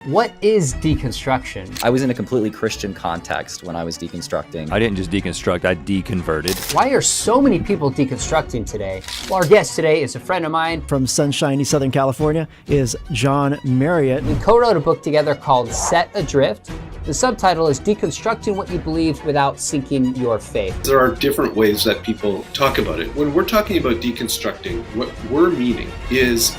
What is deconstruction? I was in a completely Christian context when I was deconstructing. I didn't just deconstruct, I deconverted. Why are so many people deconstructing today? Well, our guest today is a friend of mine. From sunshiny Southern California is John Marriott. We co-wrote a book together called Set Adrift. The subtitle is Deconstructing What You Believe Without Sinking Your Faith. There are different ways that people talk about it. When we're talking about deconstructing, what we're meaning is...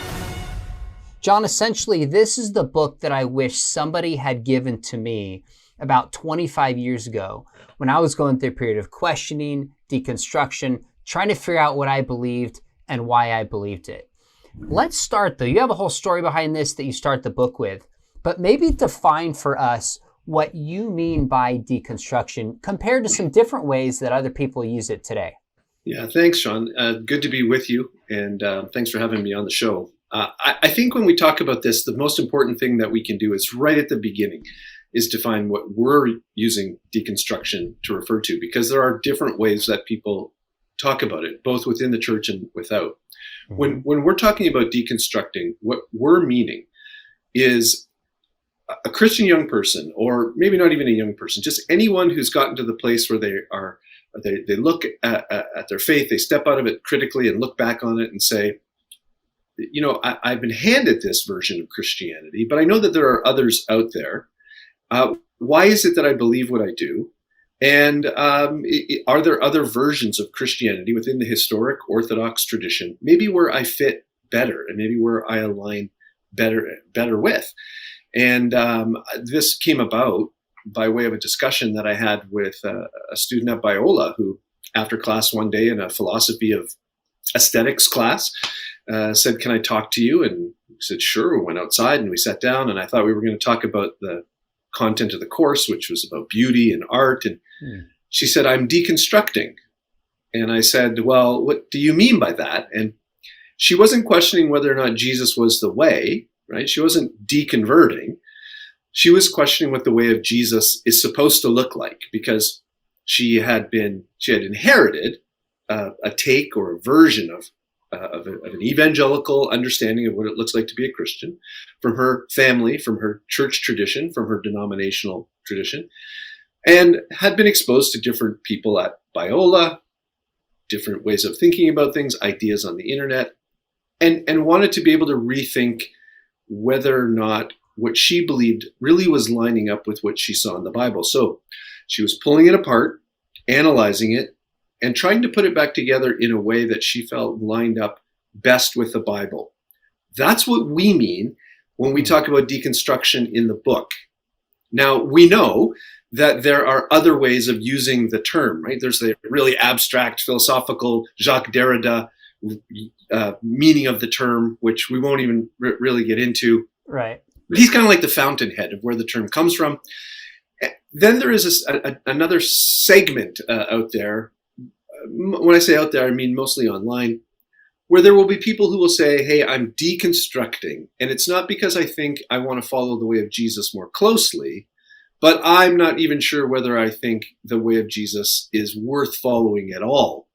John, essentially, this is the book that I wish somebody had given to me about 25 years ago when I was going through a period of questioning, deconstruction, trying to figure out what I believed and why I believed it. Let's start, though. You have a whole story behind this that you start the book with, but maybe define for us what you mean by deconstruction compared to some different ways that other people use it today. Yeah, thanks, Sean. Good to be with you, and thanks for having me on the show. I think when we talk about this, the most important thing that we can do is right at the beginning is define what we're using deconstruction to refer to, because there are different ways that people talk about it, both within the church and without. Mm-hmm. When we're talking about deconstructing, what we're meaning is a Christian young person, or maybe not even a young person, just anyone who's gotten to the place where they look at their faith, they step out of it critically and look back on it and say, you know, I've been handed this version of Christianity, but I know that there are others out there. Why is it that I believe what I do? And are there other versions of Christianity within the historic Orthodox tradition, maybe where I fit better and maybe where I align better with? And this came about by way of a discussion that I had with a student at Biola who, after class one day in a philosophy of aesthetics class, said, "Can I talk to you?" And we said, "Sure." We went outside and we sat down, and I thought we were going to talk about the content of the course, which was about beauty and art. And she said, "I'm deconstructing." And I said, "Well, what do you mean by that?" And she wasn't questioning whether or not Jesus was the way, right? She wasn't deconverting. She was questioning what the way of Jesus is supposed to look like, because she had inherited a take or a version of an evangelical understanding of what it looks like to be a Christian from her family, from her church tradition, from her denominational tradition, and had been exposed to different people at Biola, different ways of thinking about things, ideas on the internet, and wanted to be able to rethink whether or not what she believed really was lining up with what she saw in the Bible. So she was pulling it apart, analyzing it, and trying to put it back together in a way that she felt lined up best with the Bible. That's what we mean when we talk about deconstruction in the book. Now, we know that there are other ways of using the term, right? There's the really abstract, philosophical Jacques Derrida meaning of the term, which we won't even really get into. Right. But he's kind of like the fountainhead of where the term comes from. Then there is another segment out there. When I say out there, I mean mostly online, where there will be people who will say, "Hey, I'm deconstructing." And it's not because I think I want to follow the way of Jesus more closely, but I'm not even sure whether I think the way of Jesus is worth following at all.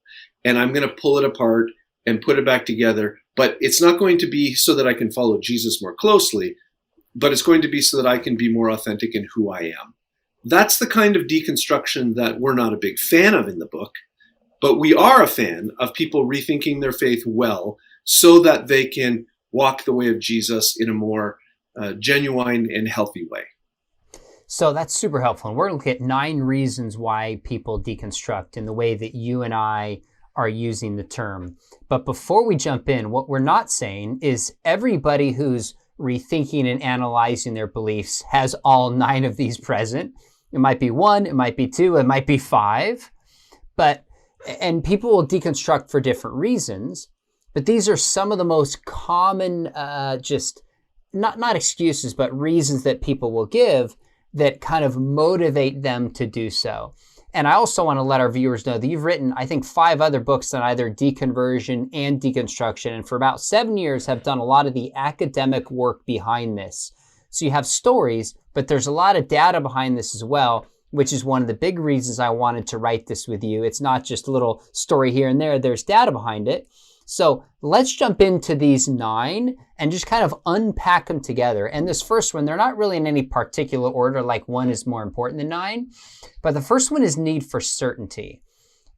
And I'm going to pull it apart and put it back together. But it's not going to be so that I can follow Jesus more closely, but it's going to be so that I can be more authentic in who I am. That's the kind of deconstruction that we're not a big fan of in the book. But we are a fan of people rethinking their faith well so that they can walk the way of Jesus in a more genuine and healthy way. So that's super helpful. And we're going to look at 9 reasons why people deconstruct in the way that you and I are using the term. But before we jump in, what we're not saying is everybody who's rethinking and analyzing their beliefs has all 9 of these present. It might be 1, it might be 2, it might be 5. And people will deconstruct for different reasons, but these are some of the most common, just not excuses, but reasons that people will give that kind of motivate them to do so. And I also want to let our viewers know that you've written, I think, 5 other books on either deconversion and deconstruction, and for about 7 years have done a lot of the academic work behind this. So you have stories, but there's a lot of data behind this as well, which is one of the big reasons I wanted to write this with you. It's not just a little story here and there. There's data behind it. So let's jump into these 9 and just kind of unpack them together. And this first one, they're not really in any particular order, like one is more important than 9. But the first one is need for certainty.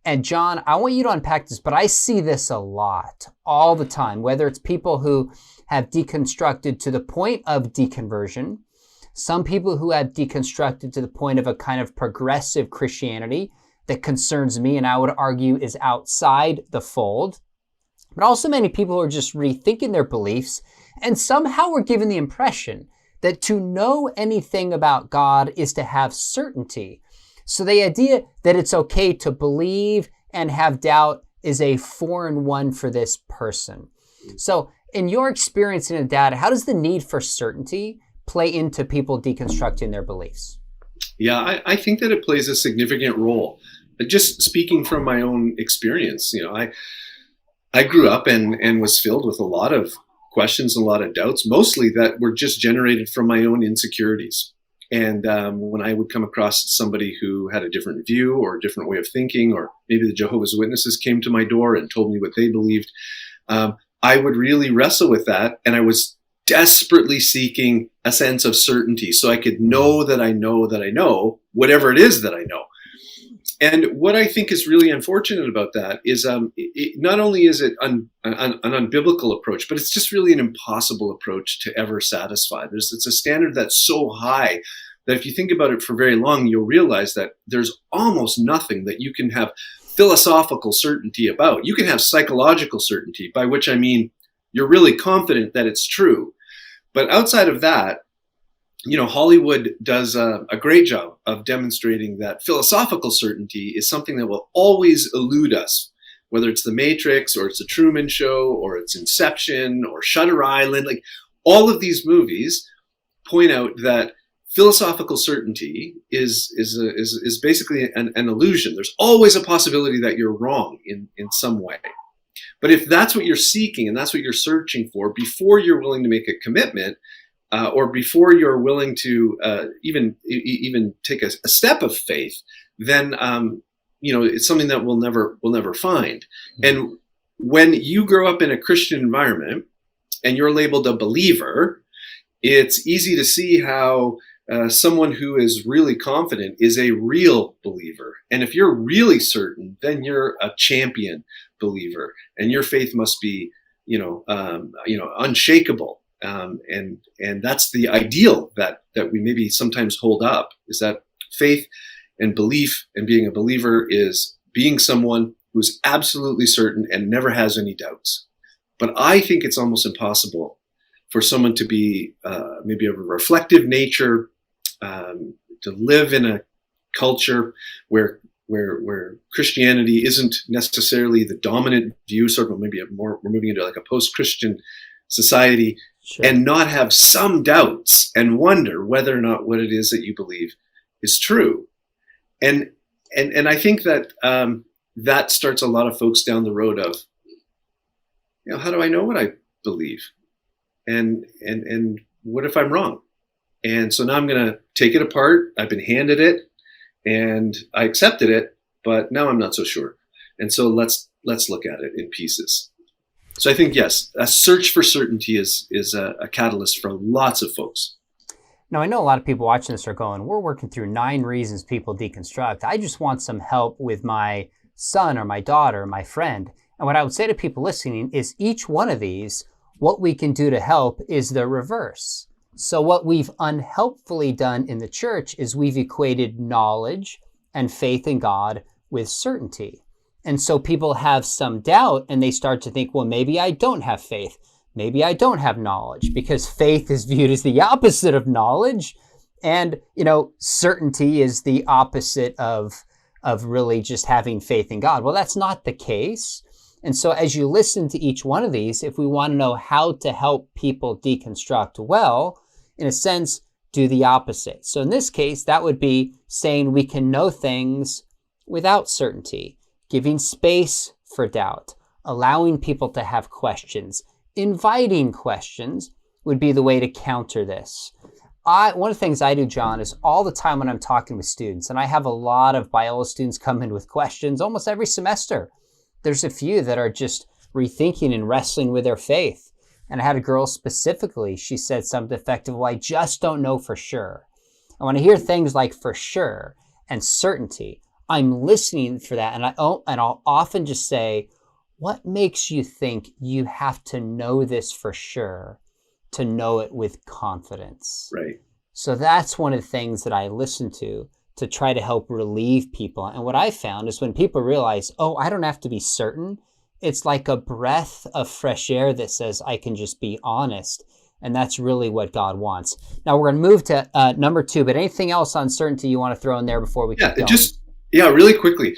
And John, I want you to unpack this, but I see this a lot, all the time, whether it's people who have deconstructed to the point of deconversion, some people who have deconstructed to the point of a kind of progressive Christianity that concerns me and I would argue is outside the fold, but also many people who are just rethinking their beliefs and somehow we're given the impression that to know anything about God is to have certainty. So the idea that it's okay to believe and have doubt is a foreign one for this person. So in your experience in data, how does the need for certainty play into people deconstructing their beliefs? Yeah, I think that it plays a significant role. Just speaking from my own experience, I grew up and was filled with a lot of questions and a lot of doubts, mostly that were just generated from my own insecurities. And when I would come across somebody who had a different view or a different way of thinking, or maybe the Jehovah's Witnesses came to my door and told me what they believed, I would really wrestle with that. And I was desperately seeking a sense of certainty so I could know that I know whatever it is that I know. And what I think is really unfortunate about that is not only is it an unbiblical approach, but it's just really an impossible approach to ever satisfy. It's a standard that's so high that if you think about it for very long, you'll realize that there's almost nothing that you can have philosophical certainty about. You can have psychological certainty, by which I mean you're really confident that it's true. But outside of that, Hollywood does a great job of demonstrating that philosophical certainty is something that will always elude us, whether it's The Matrix or it's The Truman Show or it's Inception or Shutter Island. Like all of these movies point out that philosophical certainty is basically an illusion. There's always a possibility that you're wrong in some way. But if that's what you're seeking and that's what you're searching for, before you're willing to make a commitment, or before you're willing to even take a step of faith, then it's something that we'll never find. And when you grow up in a Christian environment and you're labeled a believer, it's easy to see how someone who is really confident is a real believer. And if you're really certain, then you're a champion believer, and your faith must be unshakable. And that's the ideal that we maybe sometimes hold up, is that faith and belief and being a believer is being someone who's absolutely certain and never has any doubts. But I think it's almost impossible for someone to be maybe of a reflective nature, to live in a culture where Christianity isn't necessarily the dominant view, sort of maybe we're moving into like a post-Christian society. Sure. And not have some doubts and wonder whether or not what it is that you believe is true. And I think that that starts a lot of folks down the road of, how do I know what I believe? And what if I'm wrong? And so now I'm going to take it apart. I've been handed it and I accepted it, but now I'm not so sure. And so let's look at it in pieces. So I think, yes, a search for certainty is a catalyst for lots of folks. Now, I know a lot of people watching this are going, we're working through 9 reasons people deconstruct. I just want some help with my son or my daughter or my friend. And what I would say to people listening is each one of these, what we can do to help is the reverse. So what we've unhelpfully done in the church is we've equated knowledge and faith in God with certainty. And so people have some doubt and they start to think, well, maybe I don't have faith. Maybe I don't have knowledge, because faith is viewed as the opposite of knowledge. And, certainty is the opposite of really just having faith in God. Well, that's not the case. And so as you listen to each one of these, if we want to know how to help people deconstruct well, in a sense, do the opposite. So in this case, that would be saying we can know things without certainty. Giving space for doubt, allowing people to have questions, inviting questions would be the way to counter this. One of the things I do, John, is all the time when I'm talking with students, and I have a lot of biology students come in with questions almost every semester. There's a few that are just rethinking and wrestling with their faith. And I had a girl specifically, she said something effective, well, I just don't know for sure. And when I hear things like for sure and certainty, I'm listening for that. And I'll often just say, what makes you think you have to know this for sure to know it with confidence? Right. So that's one of the things that I listen to try to help relieve people. And what I found is when people realize, oh, I don't have to be certain, it's like a breath of fresh air that says I can just be honest. And that's really what God wants. Now we're going to move to number 2, but anything else on certainty you want to throw in there before we keep going? Really quickly.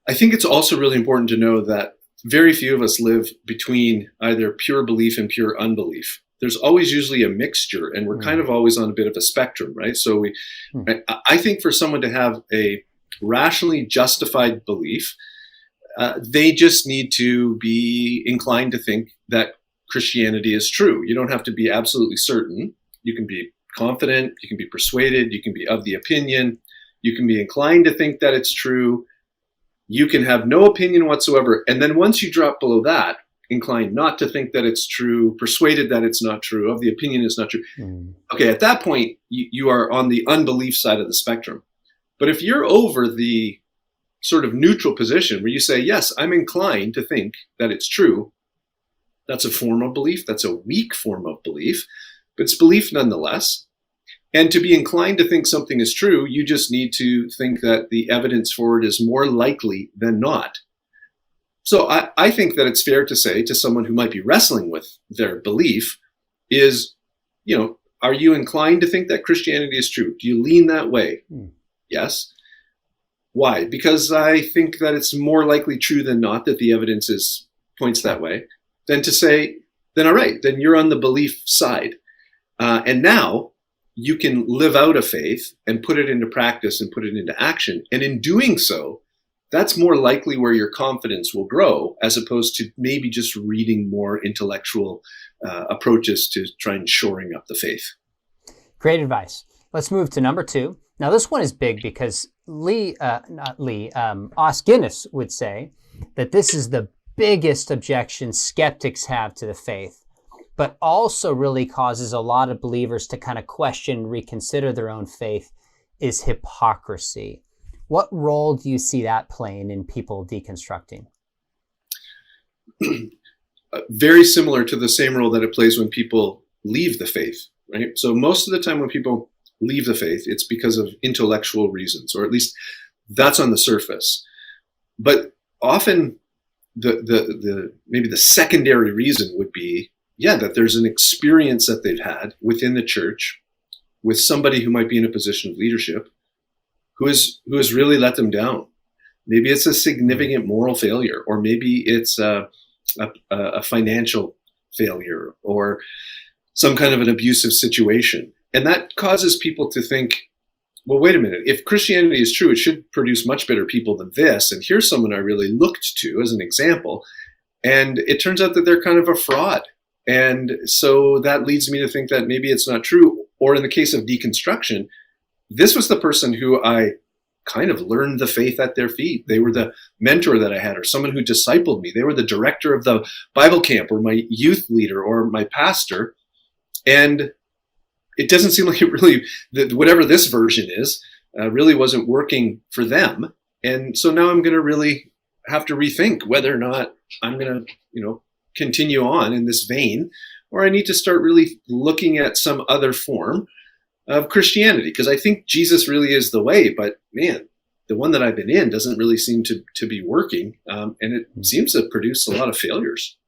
I think it's also really important to know that very few of us live between either pure belief and pure unbelief. There's always usually a mixture, and we're kind of always on a bit of a spectrum, right? So I think for someone to have a rationally justified belief, they just need to be inclined to think that Christianity is true. You don't have to be absolutely certain. You can be confident, you can be persuaded, you can be of the opinion, you can be inclined to think that it's true. You can have no opinion whatsoever. And then once you drop below that, inclined not to think that it's true, persuaded that it's not true, of the opinion it's not true. Okay, at that point, you are on the unbelief side of the spectrum. But if you're over the sort of neutral position where you say, yes, I'm inclined to think that it's true, that's a form of belief. That's a weak form of belief, but it's belief nonetheless. And to be inclined to think something is true, you just need to think that the evidence for it is more likely than not. So I think that it's fair to say to someone who might be wrestling with their belief is, are you inclined to think that Christianity is true? Do you lean that way? Yes. Why? Because I think that it's more likely true than not that the evidence points that way, than to say, then all right, then you're on the belief side. And now you can live out a faith and put it into practice and put it into action. And in doing so, that's more likely where your confidence will grow, as opposed to maybe just reading more intellectual approaches to try and shoring up the faith. Great advice. Let's move to number 2. Now, this one is big because Os Guinness would say that this is the biggest objection skeptics have to the faith, but also really causes a lot of believers to kind of question, reconsider their own faith, is hypocrisy. What role do you see that playing in people deconstructing? Very similar to the same role that it plays when people leave the faith, right? So most of the time when people leave the faith, it's because of intellectual reasons, or at least that's on the surface. But often the maybe the secondary reason would be, that there's an experience that they've had within the church with somebody who might be in a position of leadership who has really let them down. Maybe it's a significant moral failure, or maybe it's a financial failure, or some kind of an abusive situation. And that causes people to think, well, wait a minute, if Christianity is true, it should produce much better people than this. And here's someone I really looked to as an example. And it turns out that they're kind of a fraud. And so that leads me to think that maybe it's not true. Or in the case of deconstruction, this was the person who I kind of learned the faith at their feet. They were the mentor that I had, or someone who discipled me. They were the director of the Bible camp, or my youth leader, or my pastor. And it doesn't seem like it really, whatever this version is, really wasn't working for them. And so now I'm going to really have to rethink whether or not I'm going to, continue on in this vein, or I need to start really looking at some other form of Christianity, because I think Jesus really is the way, but man, the one that I've been in doesn't really seem to be working, and it seems to produce a lot of failures.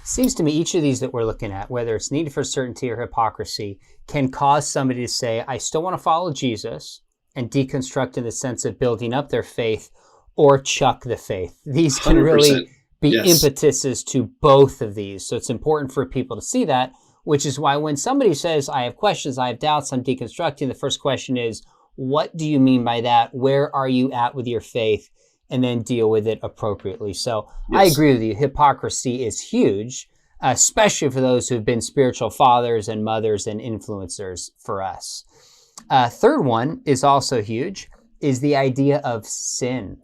Seems to me each of these that we're looking at, whether it's need for certainty or hypocrisy, can cause somebody to say, I still want to follow Jesus, and deconstruct in the sense of building up their faith, or chuck the faith. These can really be impetuses to both of these. So it's important for people to see that, which is why when somebody says, I have questions, I have doubts, I'm deconstructing, the first question is, what do you mean by that? Where are you at with your faith? And then deal with it appropriately. So I agree with you. Hypocrisy is huge, especially for those who've been spiritual fathers and mothers and influencers for us. Third one is also huge, is the idea of sin.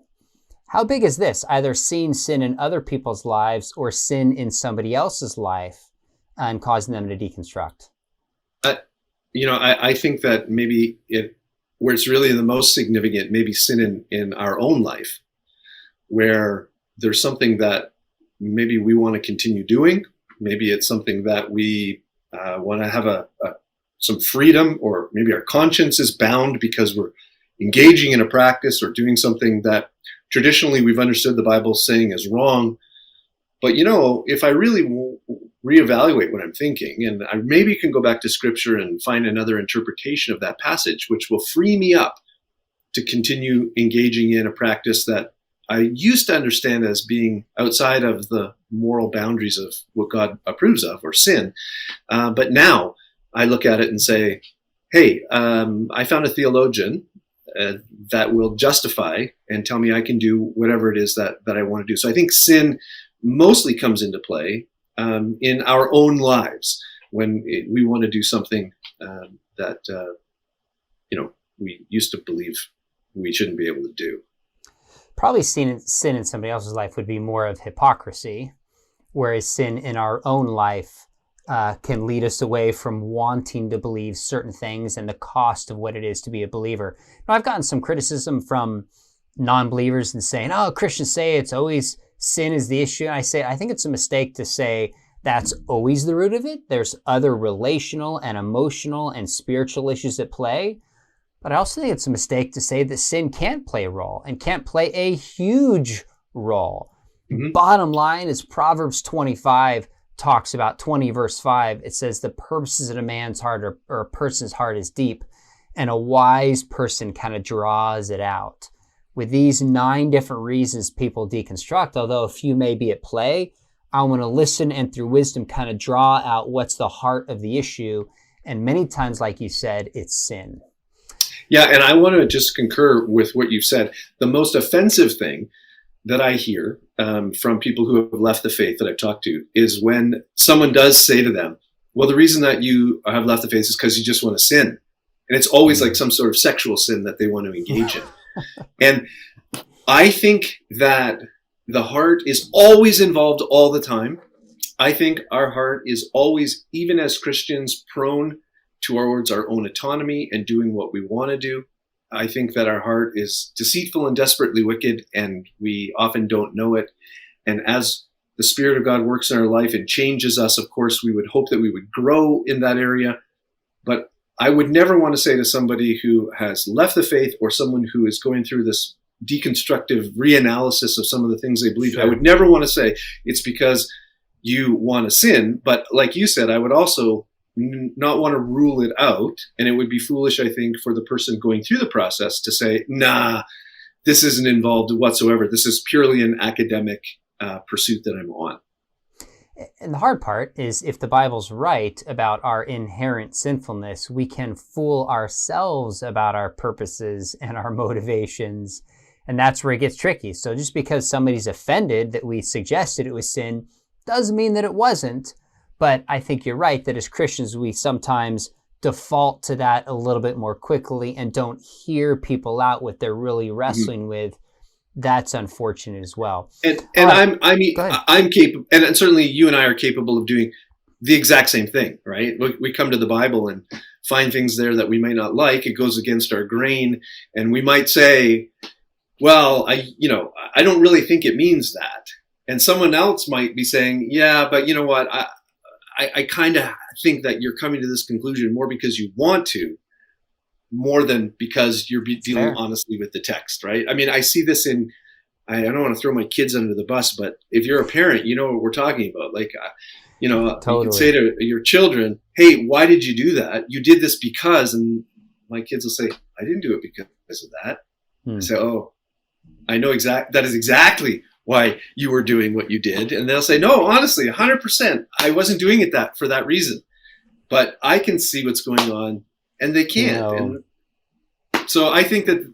How big is this? Either seeing sin in other people's lives or sin in somebody else's life and causing them to deconstruct? I think that maybe where it's really the most significant, maybe sin in our own life, where there's something that maybe we want to continue doing. Maybe it's something that we want to have some freedom, or maybe our conscience is bound because we're engaging in a practice or doing something that traditionally we've understood the Bible saying is wrong. But, if I really reevaluate what I'm thinking, and I maybe can go back to Scripture and find another interpretation of that passage, which will free me up to continue engaging in a practice that I used to understand as being outside of the moral boundaries of what God approves of, or sin. But now I look at it and say, hey, I found a theologian that will justify and tell me I can do whatever it is that I want to do. So I think sin mostly comes into play in our own lives when we want to do something that we used to believe we shouldn't be able to do. Probably sin in somebody else's life would be more of hypocrisy, whereas sin in our own life can lead us away from wanting to believe certain things and the cost of what it is to be a believer. Now, I've gotten some criticism from non-believers and saying, oh, Christians say it's always sin is the issue. And I say, I think it's a mistake to say that's always the root of it. There's other relational and emotional and spiritual issues at play. But I also think it's a mistake to say that sin can't play a role and can't play a huge role. Mm-hmm. Bottom line is Proverbs 25 talks about 20 verse 5. It says the purposes of a man's heart or a person's heart is deep, and a wise person kind of draws it out. With these 9 different reasons people deconstruct, although a few may be at play, I want to listen and through wisdom kind of draw out what's the heart of the issue. And many times, like you said, it's sin. Yeah, and I want to just concur with what you've said. The most offensive thing that I hear from people who have left the faith that I've talked to is when someone does say to them, well, the reason that you have left the faith is because you just want to sin. And it's always like some sort of sexual sin that they want to engage in. And I think that the heart is always involved all the time. I think our heart is always, even as Christians, prone towards our own autonomy and doing what we want to do. I think that our heart is deceitful and desperately wicked, and we often don't know it. And as the Spirit of God works in our life and changes us, of course, we would hope that we would grow in that area. But I would never want to say to somebody who has left the faith or someone who is going through this deconstructive reanalysis of some of the things they believe, sure, I would never want to say it's because you want to sin. But like you said, I would also not want to rule it out. And it would be foolish, I think, for the person going through the process to say, nah, this isn't involved whatsoever. This is purely an academic pursuit that I'm on. And the hard part is if the Bible's right about our inherent sinfulness, we can fool ourselves about our purposes and our motivations. And that's where it gets tricky. So just because somebody's offended that we suggested it was sin doesn't mean that it wasn't. But I think you're right that as Christians, we sometimes default to that a little bit more quickly and don't hear people out what they're really wrestling with. That's unfortunate as well. And I'm capable, and certainly you and I are capable of doing the exact same thing, right? We come to the Bible and find things there that we might not like. It goes against our grain, and we might say, well, I don't really think it means that. And someone else might be saying, yeah, but you know what? I kind of think that you're coming to this conclusion more because you want to, more than because you're dealing honestly with the text, right? I mean, I see this I don't want to throw my kids under the bus, but if you're a parent, you know what we're talking about. Like, totally. You can say to your children, hey, why did you do that? You did this because, and my kids will say, I didn't do it because of that. I say, oh, I know that is exactly why you were doing what you did. And they'll say, no, honestly, 100%. I wasn't doing it for that reason, but I can see what's going on. And they can't. No. And so I think that,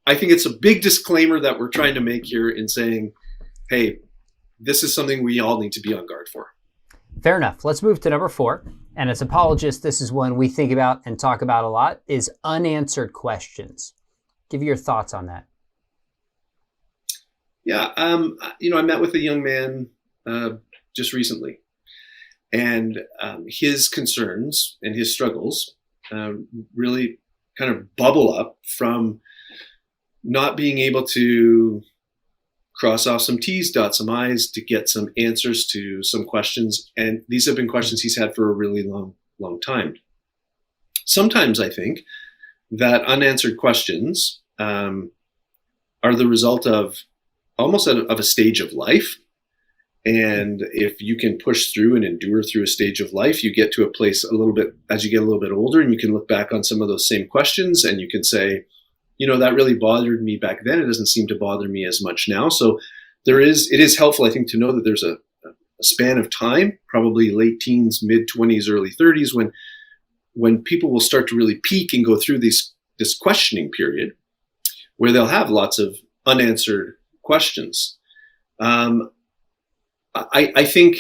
I think it's a big disclaimer that we're trying to make here in saying, hey, this is something we all need to be on guard for. Fair enough. Let's move to number 4. And as apologists, this is one we think about and talk about a lot, is unanswered questions. Give your thoughts on that. Yeah. I met with a young man just recently, and his concerns and his struggles really kind of bubble up from not being able to cross off some T's, dot some I's to get some answers to some questions. And these have been questions he's had for a really long time. Sometimes I think that unanswered questions are the result of almost of a stage of life. And if you can push through and endure through a stage of life, you get to a place a little bit, as you get a little bit older, and you can look back on some of those same questions and you can say, that really bothered me back then. It doesn't seem to bother me as much now. So it is helpful, I think, to know that there's a span of time, probably late teens, mid 20s, early 30s, when people will start to really peak and go through this questioning period where they'll have lots of unanswered questions. I think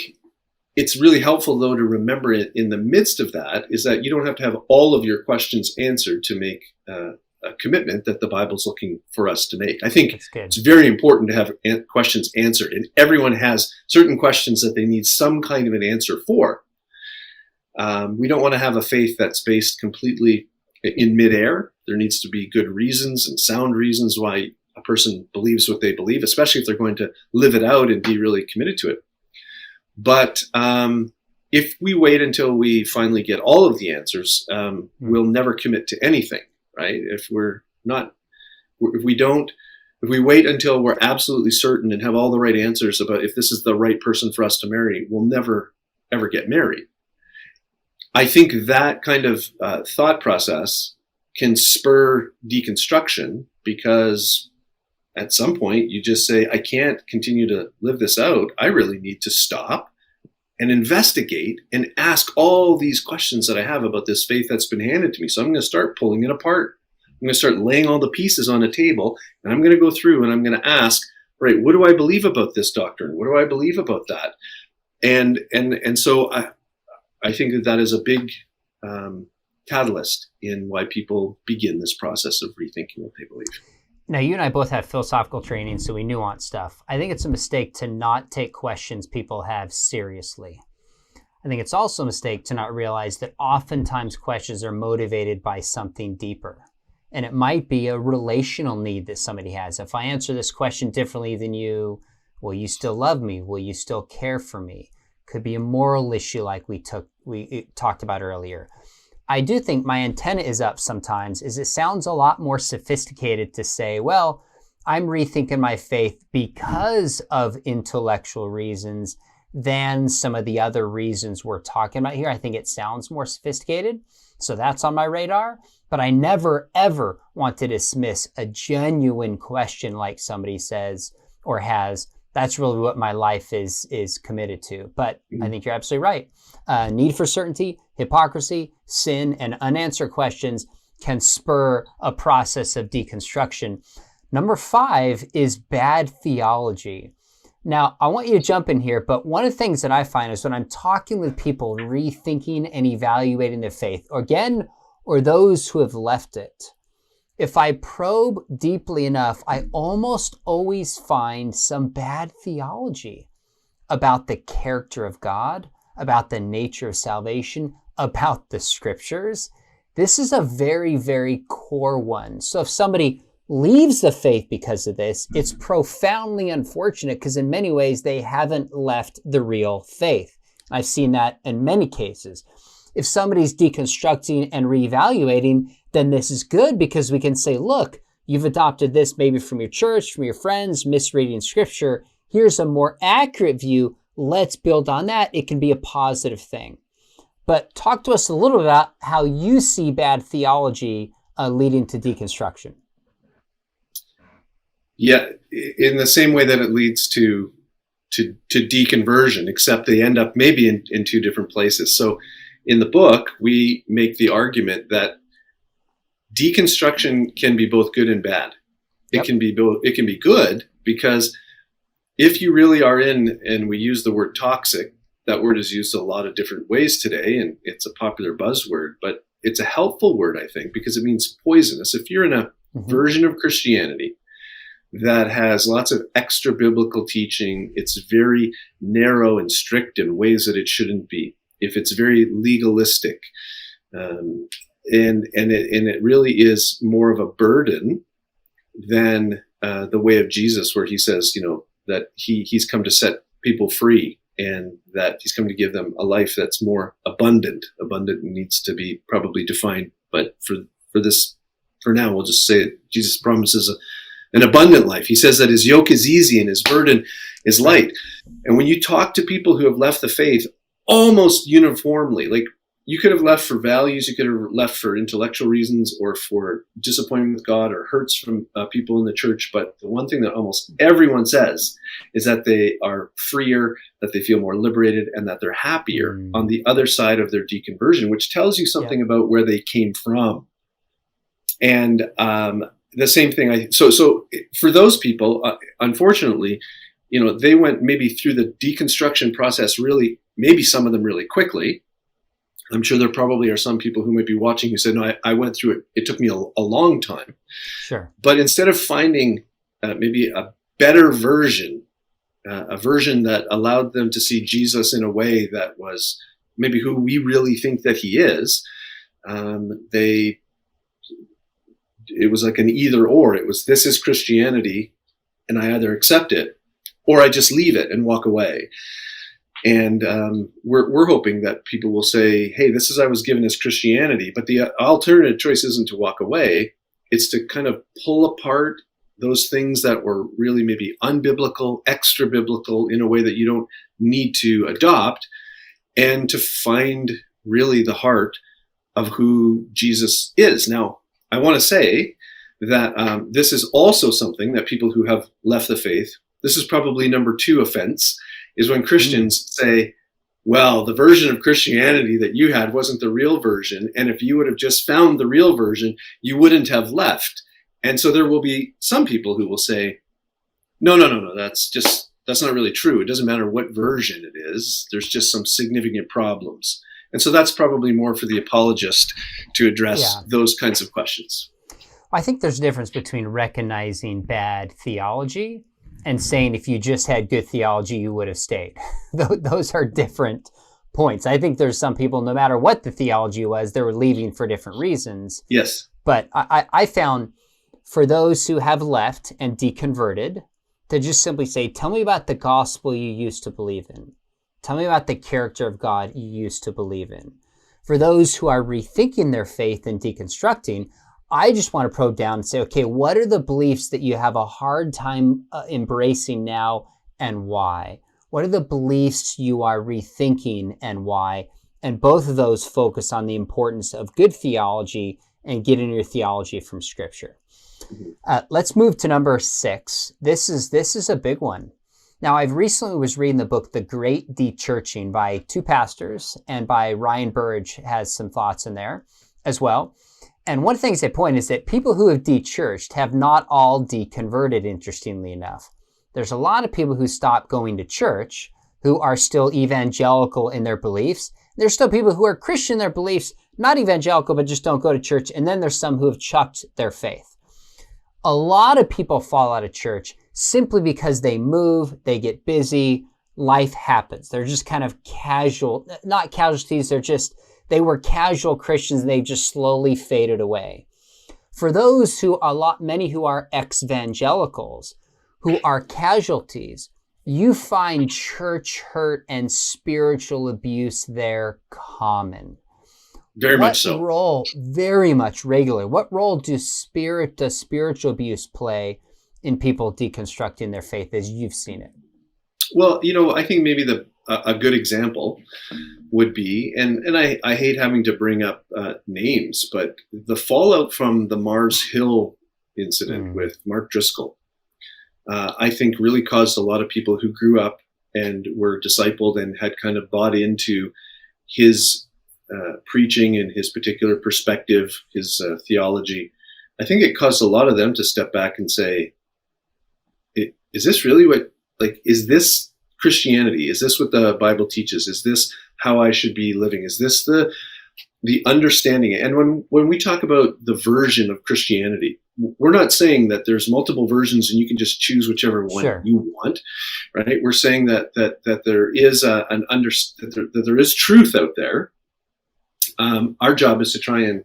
it's really helpful, though, to remember it in the midst of that is that you don't have to have all of your questions answered to make a commitment that the Bible's looking for us to make. I think it's very important to have questions answered, and everyone has certain questions that they need some kind of an answer for. We don't want to have a faith that's based completely in midair. There needs to be good reasons and sound reasons why a person believes what they believe, especially if they're going to live it out and be really committed to it. But if we wait until we finally get all of the answers, we'll never commit to anything, right? If we wait until we're absolutely certain and have all the right answers about if this is the right person for us to marry, we'll never, ever get married. I think that kind of thought process can spur deconstruction, because at some point you just say, I can't continue to live this out. I really need to stop and investigate and ask all these questions that I have about this faith that's been handed to me. So I'm going to start pulling it apart. I'm going to start laying all the pieces on a table, and I'm going to go through and I'm going to ask, right, what do I believe about this doctrine? What do I believe about that? And so I think that is a big catalyst in why people begin this process of rethinking what they believe. Now, you and I both have philosophical training, so we nuance stuff. I think it's a mistake to not take questions people have seriously. I think it's also a mistake to not realize that oftentimes questions are motivated by something deeper. And it might be a relational need that somebody has. If I answer this question differently than you, will you still love me? Will you still care for me? Could be a moral issue like we talked about earlier. I do think my antenna is up sometimes, is it sounds a lot more sophisticated to say, well, I'm rethinking my faith because of intellectual reasons than some of the other reasons we're talking about here. I think it sounds more sophisticated. So that's on my radar. But I never, ever want to dismiss a genuine question like somebody says or has. That's really what my life is committed to. But I think you're absolutely right. Need for certainty, hypocrisy, sin, and unanswered questions can spur a process of deconstruction. Number 5 is bad theology. Now, I want you to jump in here, but one of the things that I find is when I'm talking with people rethinking and evaluating their faith, again, or those who have left it, if I probe deeply enough, I almost always find some bad theology about the character of God, about the nature of salvation, about the scriptures. This is a very, very core one. So if somebody leaves the faith because of this, it's profoundly unfortunate because in many ways they haven't left the real faith. I've seen that in many cases. If somebody's deconstructing and reevaluating, then this is good because we can say, look, you've adopted this maybe from your church, from your friends, misreading scripture. Here's a more accurate view. Let's build on that. It can be a positive thing. But talk to us a little bit about how you see bad theology leading to deconstruction. Yeah, in the same way that it leads to deconversion, except they end up maybe in two different places. So in the book, we make the argument that deconstruction can be both good and bad. It can be both. It can be good because if you really are in, and we use the word toxic, that word is used a lot of different ways today, and it's a popular buzzword, but it's a helpful word, I think, because it means poisonous. If you're in a version of Christianity that has lots of extra biblical teaching, it's very narrow and strict in ways that it shouldn't be. If it's very legalistic, and it really is more of a burden than the way of Jesus, where he says, that he's come to set people free, and that he's come to give them a life that's more abundant. Abundant needs to be probably defined, but for now, we'll just say Jesus promises an abundant life. He says that his yoke is easy and his burden is light. And when you talk to people who have left the faith, almost uniformly, like, you could have left for values, you could have left for intellectual reasons, or for disappointment with God, or hurts from people in the church. But the one thing that almost everyone says is that they are freer, that they feel more liberated, and that they're happier on the other side of their deconversion, which tells you something about where they came from. And the same thing. So for those people, unfortunately, they went maybe through the deconstruction process really, maybe some of them really quickly. I'm sure there probably are some people who might be watching who said, no, I went through it. It took me a long time. Sure. But instead of finding maybe a better version, a version that allowed them to see Jesus in a way that was maybe who we really think that he is, it was like an either or. It was, this is Christianity, and I either accept it or I just leave it and walk away. And we're hoping that people will say, hey, this is I was given as Christianity, but the alternative choice isn't to walk away. It's to kind of pull apart those things that were really maybe unbiblical, extra biblical, in a way that you don't need to adopt, and to find really the heart of who Jesus is. Now, I want to say that this is also something that people who have left the faith, this is probably number 2 offense, is when Christians say, well, the version of Christianity that you had wasn't the real version, and if you would have just found the real version, you wouldn't have left. And so there will be some people who will say, no, that's not really true. It doesn't matter what version it is. There's just some significant problems. And so that's probably more for the apologist to address those kinds of questions. I think there's a difference between recognizing bad theology and saying if you just had good theology, you would have stayed. Those are different points. I think there's some people, no matter what the theology was, they were leaving for different reasons. Yes. But I found for those who have left and deconverted, to just simply say, tell me about the gospel you used to believe in. Tell me about the character of God you used to believe in. For those who are rethinking their faith and deconstructing, I just want to probe down and say, okay, what are the beliefs that you have a hard time embracing now, and why? What are the beliefs you are rethinking and why? And both of those focus on the importance of good theology and getting your theology from Scripture. Let's move to number 6. This is a big one. Now, I've recently was reading the book, The Great Dechurching, by 2 pastors, and by Ryan Burge has some thoughts in there as well. And one of the things they point is that people who have dechurched have not all deconverted, interestingly enough. There's a lot of people who stop going to church who are still evangelical in their beliefs. There's still people who are Christian in their beliefs, not evangelical, but just don't go to church. And then there's some who have chucked their faith. A lot of people fall out of church simply because they move, they get busy, life happens. They're just kind of casual, not casualties, they were casual Christians and they just slowly faded away. For those who many who are ex-evangelicals, who are casualties, you find church hurt and spiritual abuse there common. Very much so. What role, very much regular, what role does spiritual abuse play in people deconstructing their faith as you've seen it? Well, I think maybe a good example would be, and I hate having to bring up names, but the fallout from the Mars Hill incident with Mark Driscoll, I think really caused a lot of people who grew up and were discipled and had kind of bought into his preaching and his particular perspective, his theology. I think it caused a lot of them to step back and say, is this really is this Christianity? Is this what the Bible teaches? Is this how I should be living? Is this the understanding? And when we talk about the version of Christianity, we're not saying that there's multiple versions and you can just choose whichever one Sure. you want, right? We're saying that there is that there is truth out there. Our job is to try and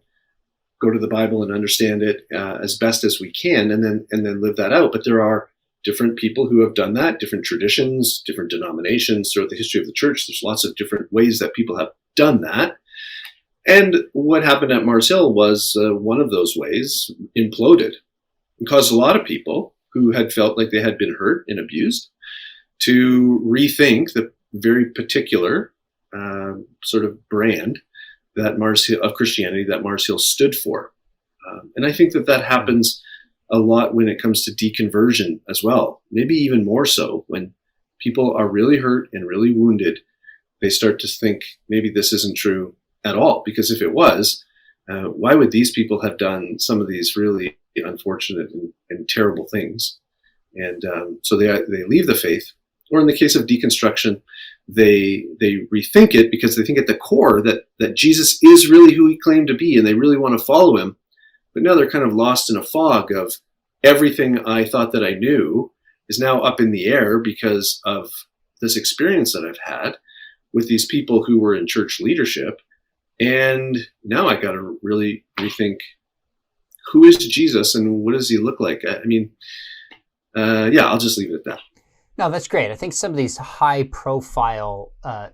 go to the Bible and understand it as best as we can, and then live that out. But there are different people who have done that, different traditions, different denominations throughout the history of the church. There's lots of different ways that people have done that. And what happened at Mars Hill was one of those ways imploded and caused a lot of people who had felt like they had been hurt and abused to rethink the very particular sort of brand that Mars Hill of Christianity that Mars Hill stood for. And I think that happens a lot when it comes to deconversion as well. Maybe even more so when people are really hurt and really wounded, they start to think maybe this isn't true at all. Because if it was, why would these people have done some of these really unfortunate and terrible things? And so they leave the faith, or in the case of deconstruction, they rethink it because they think at the core that Jesus is really who he claimed to be, and they really want to follow him. But now they're kind of lost in a fog of everything I thought that I knew is now up in the air because of this experience that I've had with these people who were in church leadership. And now I got to really rethink, who is Jesus and what does he look like? I mean, I'll just leave it at that. No, that's great. I think some of these high-profile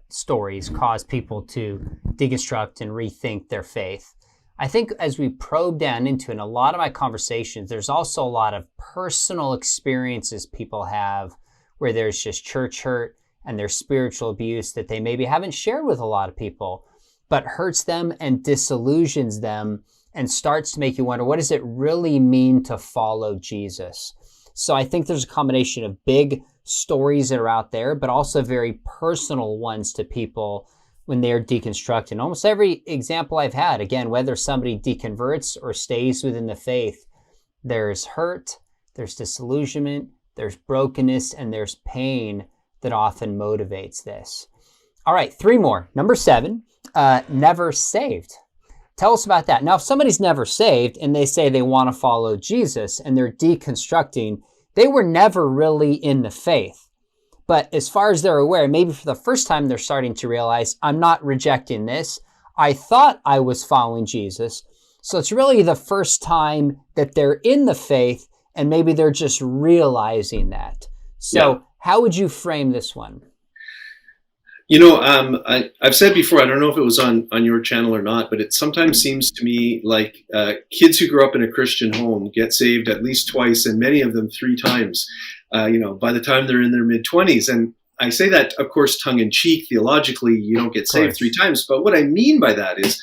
stories cause people to deconstruct and rethink their faith. I think as we probe down into it, in a lot of my conversations, there's also a lot of personal experiences people have where there's just church hurt and there's spiritual abuse that they maybe haven't shared with a lot of people, but hurts them and disillusions them and starts to make you wonder, what does it really mean to follow Jesus? So I think there's a combination of big stories that are out there, but also very personal ones to people when they're deconstructing. Almost every example I've had, again, whether somebody deconverts or stays within the faith, there's hurt, there's disillusionment, there's brokenness, and there's pain that often motivates this. All right, 3 more. Number 7, never saved. Tell us about that. Now, if somebody's never saved and they say they want to follow Jesus and they're deconstructing, they were never really in the faith. But as far as they're aware, maybe for the first time they're starting to realize, I'm not rejecting this. I thought I was following Jesus. So it's really the first time that they're in the faith and maybe they're just realizing that. So How would you frame this one? I've said before, I don't know if it was on your channel or not, but it sometimes seems to me like kids who grew up in a Christian home get saved at least twice, and many of them 3 times, by the time they're in their mid-20s. And I say that, of course, tongue-in-cheek. Theologically, you don't get saved 3 times. But what I mean by that is,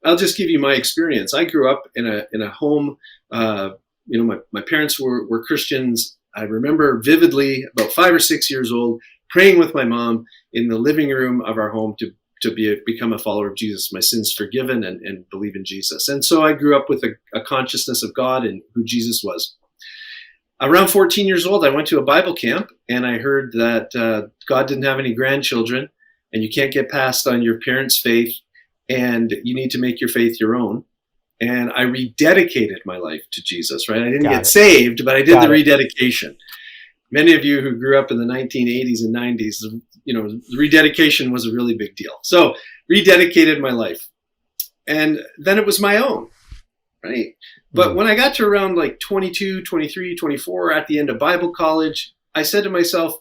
I'll just give you my experience. I grew up in a home, my parents were Christians. I remember vividly, about 5 or 6 years old, praying with my mom in the living room of our home to become a follower of Jesus, my sins forgiven, and believe in Jesus. And so I grew up with a consciousness of God and who Jesus was. Around 14 years old, I went to a Bible camp, and I heard that God didn't have any grandchildren, and you can't get passed on your parents' faith, and you need to make your faith your own. And I rededicated my life to Jesus, right? I didn't get saved, but I did the rededication. Many of you who grew up in the 1980s and 90s, rededication was a really big deal. So rededicated my life. And then it was my own, right? But when I got to around like 22, 23, 24, at the end of Bible college, I said to myself,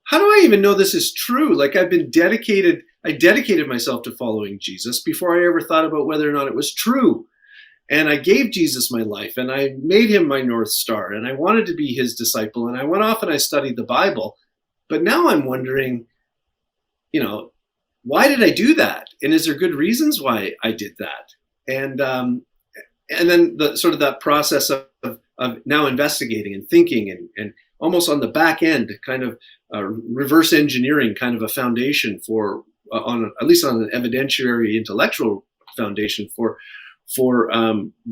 how do I even know this is true? Like I dedicated myself to following Jesus before I ever thought about whether or not it was true. And I gave Jesus my life, and I made him my North Star, and I wanted to be his disciple, and I went off and I studied the Bible. But now I'm wondering, why did I do that? And is there good reasons why I did that? And then the sort of that process of now investigating and thinking and almost on the back end, kind of reverse engineering kind of a foundation for, at least on an evidentiary intellectual foundation for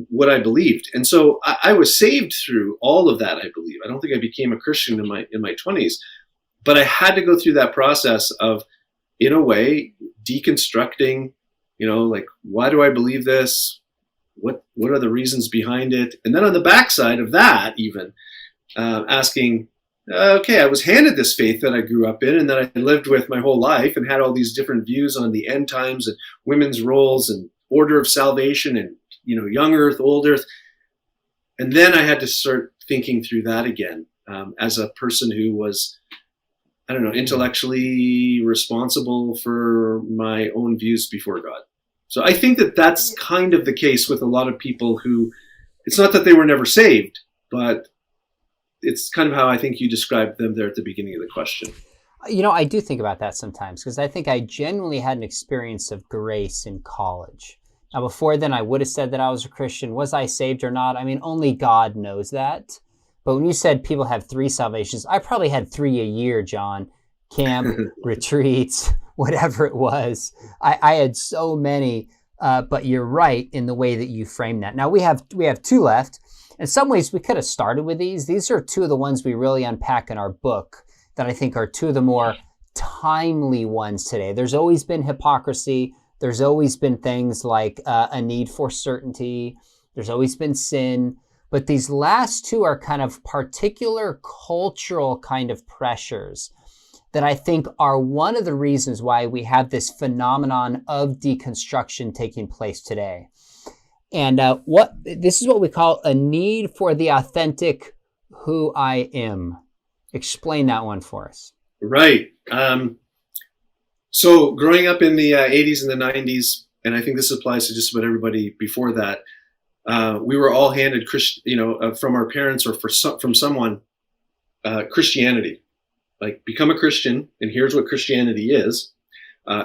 what I believed. And so I was saved through all of that, I believe. I don't think I became a Christian in my 20s, but I had to go through that process of, in a way, deconstructing, like, why do I believe this? What What are the reasons behind it? And then on the backside of that, even asking, okay, I was handed this faith that I grew up in and that I lived with my whole life and had all these different views on the end times and women's roles and order of salvation and, young earth, old earth. And then I had to start thinking through that again as a person who was, intellectually responsible for my own views before God. So I think that that's kind of the case with a lot of people who, it's not that they were never saved, but it's kind of how I think you described them there at the beginning of the question. I do think about that sometimes because I think I genuinely had an experience of grace in college. Now, before then, I would have said that I was a Christian. Was I saved or not? I mean, only God knows that. But when you said people have 3 salvations, I probably had 3 a year, John. Camp, retreats, whatever it was. I had so many, but you're right in the way that you frame that. Now, we have 2 left. In some ways, we could have started with these. These are 2 of the ones we really unpack in our book that I think are 2 of the more timely ones today. There's always been hypocrisy. There's always been things like a need for certainty. There's always been sin. But these last 2 are kind of particular cultural kind of pressures that I think are one of the reasons why we have this phenomenon of deconstruction taking place today. And this is what we call a need for the authentic who I am. Explain that one for us. Right. So growing up in the 80s and the 90s, and I think this applies to just about everybody before that, we were all handed, from our parents or from someone, Christianity. Like, become a Christian, and here's what Christianity is.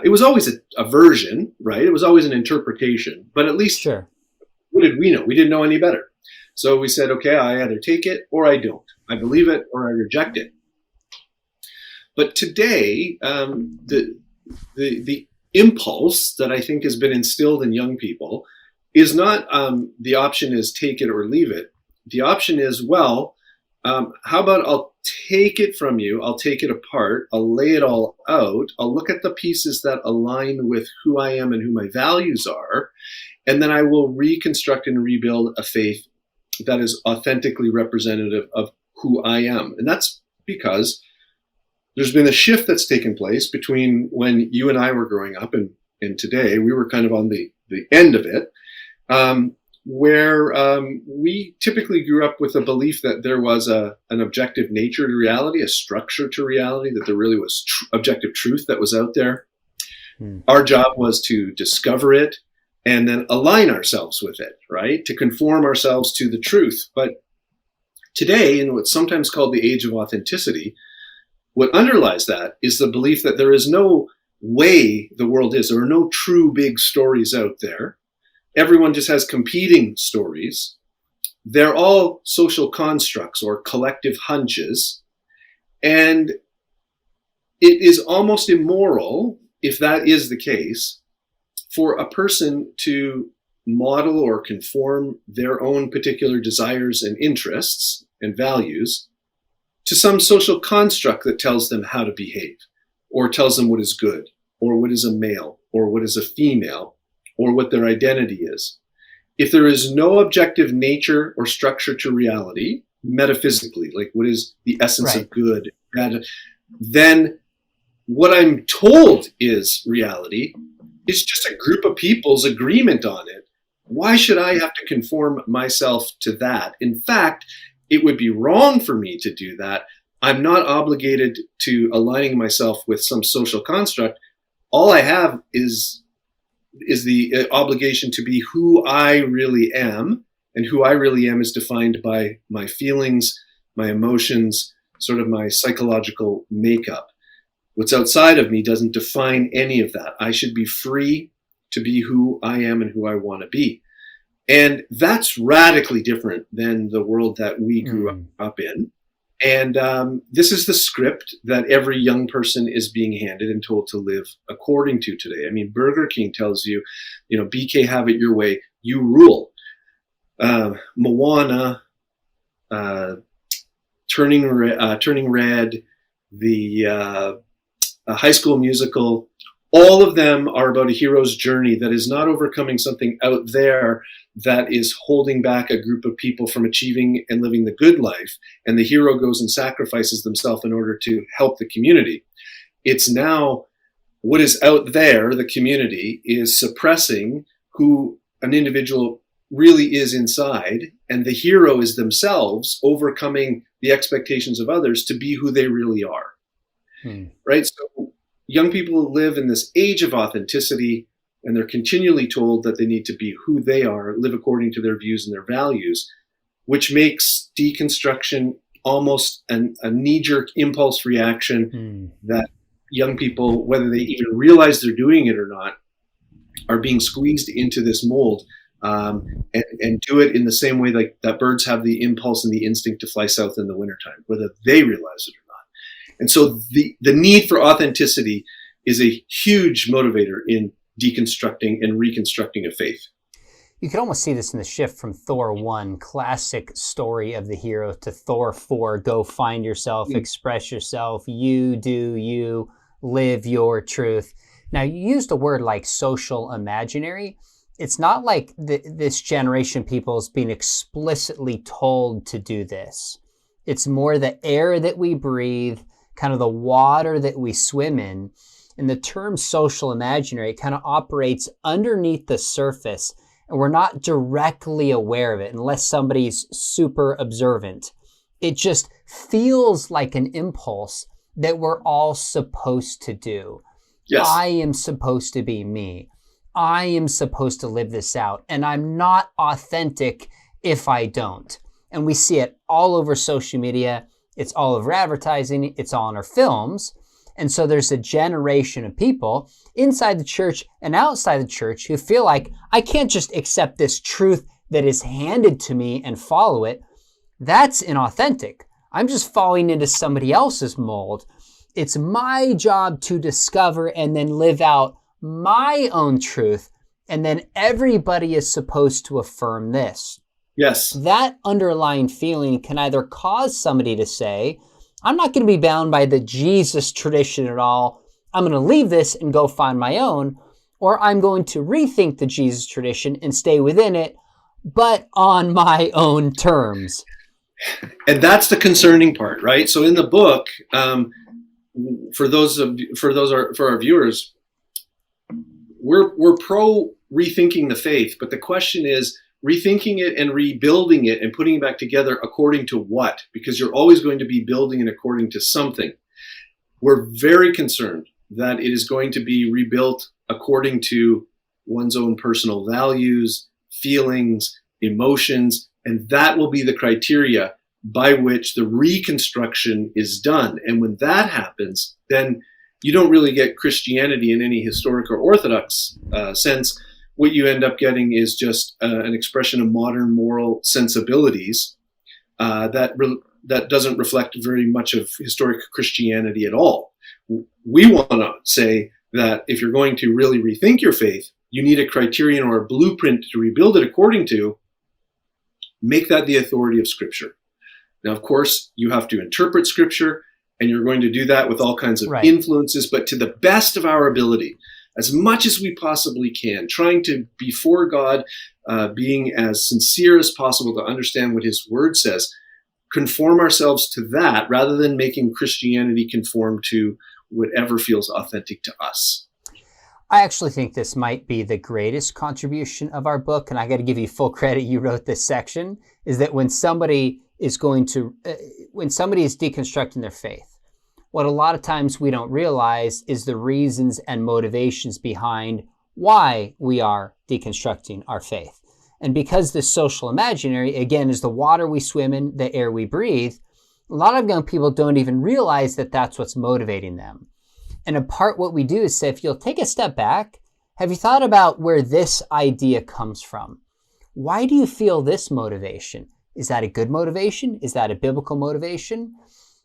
It was always a version, right? It was always an interpretation, but at least, Sure. What did we know? We didn't know any better. So we said, okay, I either take it or I don't. I believe it or I reject it. But today, the impulse that I think has been instilled in young people is not the option is take it or leave it. The option is, well, how about I'll take it from you, I'll take it apart, I'll lay it all out, I'll look at the pieces that align with who I am and who my values are, and then I will reconstruct and rebuild a faith that is authentically representative of who I am. And that's because there's been a shift that's taken place between when you and I were growing up and today. We were kind of on the end of it, where we typically grew up with a belief that there was an objective nature to reality, a structure to reality, that there really was objective truth that was out there. Our job was to discover it and then align ourselves with it, right? To conform ourselves to the truth. But today, in what's sometimes called the age of authenticity, what underlies that is the belief that there is no way the world is. There are no true big stories out there. Everyone just has competing stories. They're all social constructs or collective hunches. And it is almost immoral, if that is the case, for a person to model or conform their own particular desires and interests and values to some social construct that tells them how to behave, or tells them what is good, or what is a male, or what is a female, or what their identity is. If there is no objective nature or structure to reality, metaphysically, like what is the essence of good, bad, then what I'm told is reality. It's just a group of people's agreement on it. Why should I have to conform myself to that? In fact, it would be wrong for me to do that. I'm not obligated to aligning myself with some social construct. All I have is the obligation to be who I really am, and who I really am is defined by my feelings, my emotions, sort of my psychological makeup. What's outside of me doesn't define any of that. I should be free to be who I am and who I want to be. And that's radically different than the world that we grew up in. And this is the script that every young person is being handed and told to live according to today. I mean, Burger King tells you, BK, have it your way, you rule. Moana, Turning Red, the High School Musical, all of them are about a hero's journey that is not overcoming something out there that is holding back a group of people from achieving and living the good life. And the hero goes and sacrifices themselves in order to help the community. It's now what is out there, the community, is suppressing who an individual really is inside. And the hero is themselves overcoming the expectations of others to be who they really are. Right? So young people live in this age of authenticity, and they're continually told that they need to be who they are, live according to their views and their values, which makes deconstruction almost a knee-jerk impulse reaction that young people, whether they even realize they're doing it or not, are being squeezed into this mold, and do it in the same way like that birds have the impulse and the instinct to fly south in the wintertime, whether they realize it or not. And so the need for authenticity is a huge motivator in deconstructing and reconstructing a faith. You could almost see this in the shift from Thor 1, classic story of the hero, to Thor 4, go find yourself, express yourself, you do you, live your truth. Now, you used a word like social imaginary. It's not like this generation people is being explicitly told to do this. It's more the air that we breathe, kind of the water that we swim in. And the term social imaginary kind of operates underneath the surface, and we're not directly aware of it unless somebody's super observant. It just feels like an impulse that we're all supposed to do. Yes. I am supposed to be me. I am supposed to live this out, and I'm not authentic if I don't. And we see it all over social media. It's all over advertising. It's all in our films. And so there's a generation of people inside the church and outside the church who feel like, I can't just accept this truth that is handed to me and follow it. That's inauthentic. I'm just falling into somebody else's mold. It's my job to discover and then live out my own truth. And then everybody is supposed to affirm this. Yes. That underlying feeling can either cause somebody to say, I'm not going to be bound by the Jesus tradition at all. I'm going to leave this and go find my own. Or I'm going to rethink the Jesus tradition and stay within it, but on my own terms. And that's the concerning part, right? So in the book, for our viewers, we're pro rethinking the faith, but the question is rethinking it and rebuilding it and putting it back together according to what? Because you're always going to be building it according to something. We're very concerned that it is going to be rebuilt according to one's own personal values, feelings, emotions, and that will be the criteria by which the reconstruction is done. And when that happens, then you don't really get Christianity in any historic or orthodox sense. What you end up getting is just an expression of modern moral sensibilities that doesn't reflect very much of historic Christianity at all. We want to say that if you're going to really rethink your faith, you need a criterion or a blueprint to rebuild it according to. Make that the authority of Scripture. Now, of course, you have to interpret Scripture, and you're going to do that with all kinds of influences, but to the best of our ability, as much as we possibly can, trying to, before God, being as sincere as possible to understand what His Word says, conform ourselves to that rather than making Christianity conform to whatever feels authentic to us. I actually think this might be the greatest contribution of our book, and I got to give you full credit. You wrote this section, is that when somebody is deconstructing their faith, what a lot of times we don't realize is the reasons and motivations behind why we are deconstructing our faith. And because this social imaginary, again, is the water we swim in, the air we breathe, a lot of young people don't even realize that that's what's motivating them. And in part what we do is say, if you'll take a step back, have you thought about where this idea comes from? Why do you feel this motivation? Is that a good motivation? Is that a biblical motivation?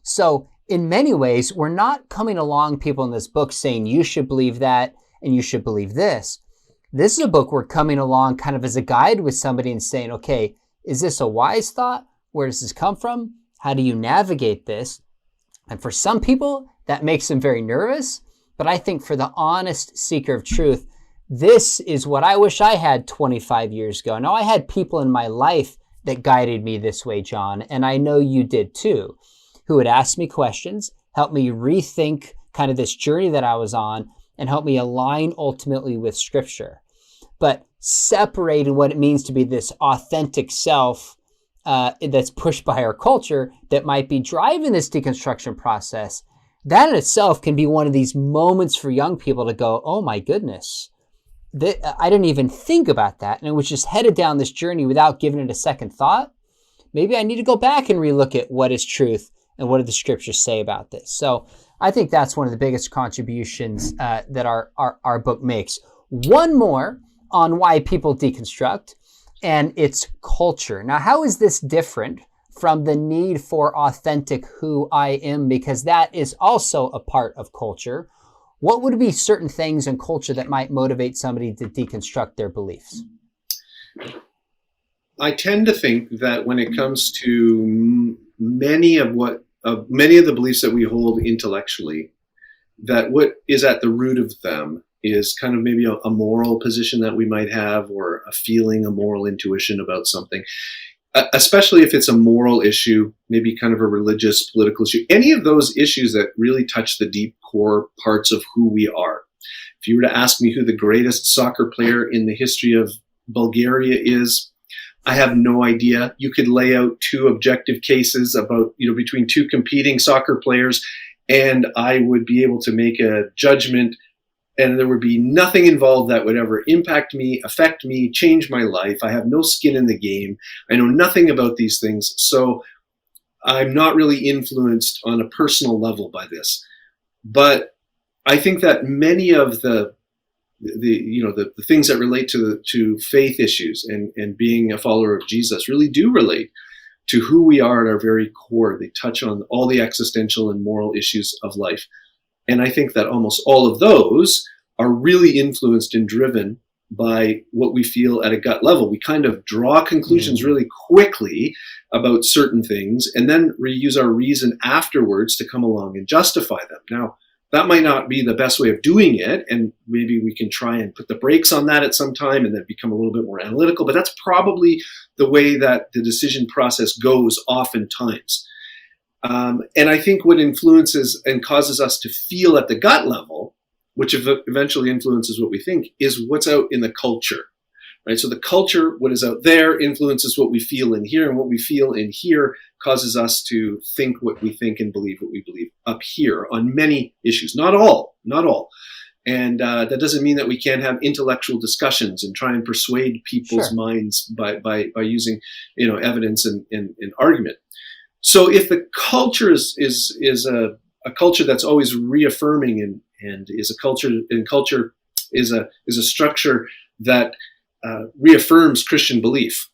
So in many ways, we're not coming along, people in this book, saying you should believe that and you should believe this. This is a book we're coming along kind of as a guide with somebody and saying, okay, is this a wise thought? Where does this come from? How do you navigate this? And for some people, that makes them very nervous. But I think for the honest seeker of truth, this is what I wish I had 25 years ago. Now, I had people in my life that guided me this way, John, and I know you did too, who would ask me questions, help me rethink kind of this journey that I was on, and help me align ultimately with Scripture. But separating what it means to be this authentic self that's pushed by our culture that might be driving this deconstruction process, that in itself can be one of these moments for young people to go, oh my goodness, I didn't even think about that. And it was just headed down this journey without giving it a second thought. Maybe I need to go back and relook at what is truth and what do the Scriptures say about this. So I think that's one of the biggest contributions that our book makes. One more on why people deconstruct, and it's culture. Now, how is this different from the need for authentic who I am? Because that is also a part of culture. What would be certain things in culture that might motivate somebody to deconstruct their beliefs? I tend to think that when it comes to many of the beliefs that we hold intellectually, that what is at the root of them is kind of maybe a moral position that we might have, or a feeling, a moral intuition about something, especially if it's a moral issue, maybe kind of a religious, political issue, any of those issues that really touch the deep core parts of who we are. If you were to ask me who the greatest soccer player in the history of Bulgaria is, I have no idea. You could lay out two objective cases about, between two competing soccer players, and I would be able to make a judgment, and there would be nothing involved that would ever impact me, affect me, change my life. I have no skin in the game. I know nothing about these things. So I'm not really influenced on a personal level by this. But I think that many of the things that relate to faith issues and being a follower of Jesus really do relate to who we are at our very core. They touch on all the existential and moral issues of life. And I think that almost all of those are really influenced and driven by what we feel at a gut level. We kind of draw conclusions really quickly about certain things, and then use our reason afterwards to come along and justify them. Now, that might not be the best way of doing it, and maybe we can try and put the brakes on that at some time and then become a little bit more analytical, but that's probably the way that the decision process goes oftentimes. And I think what influences and causes us to feel at the gut level, which eventually influences what we think, is what's out in the culture, right? So the culture, what is out there, influences what we feel in here, and what we feel in here causes us to think what we think and believe what we believe up here on many issues. Not all. And that doesn't mean that we can't have intellectual discussions and try and persuade people's minds by using, evidence and argument. So if the culture is a culture that's always reaffirming and is a culture, and culture is a structure that reaffirms Christian belief,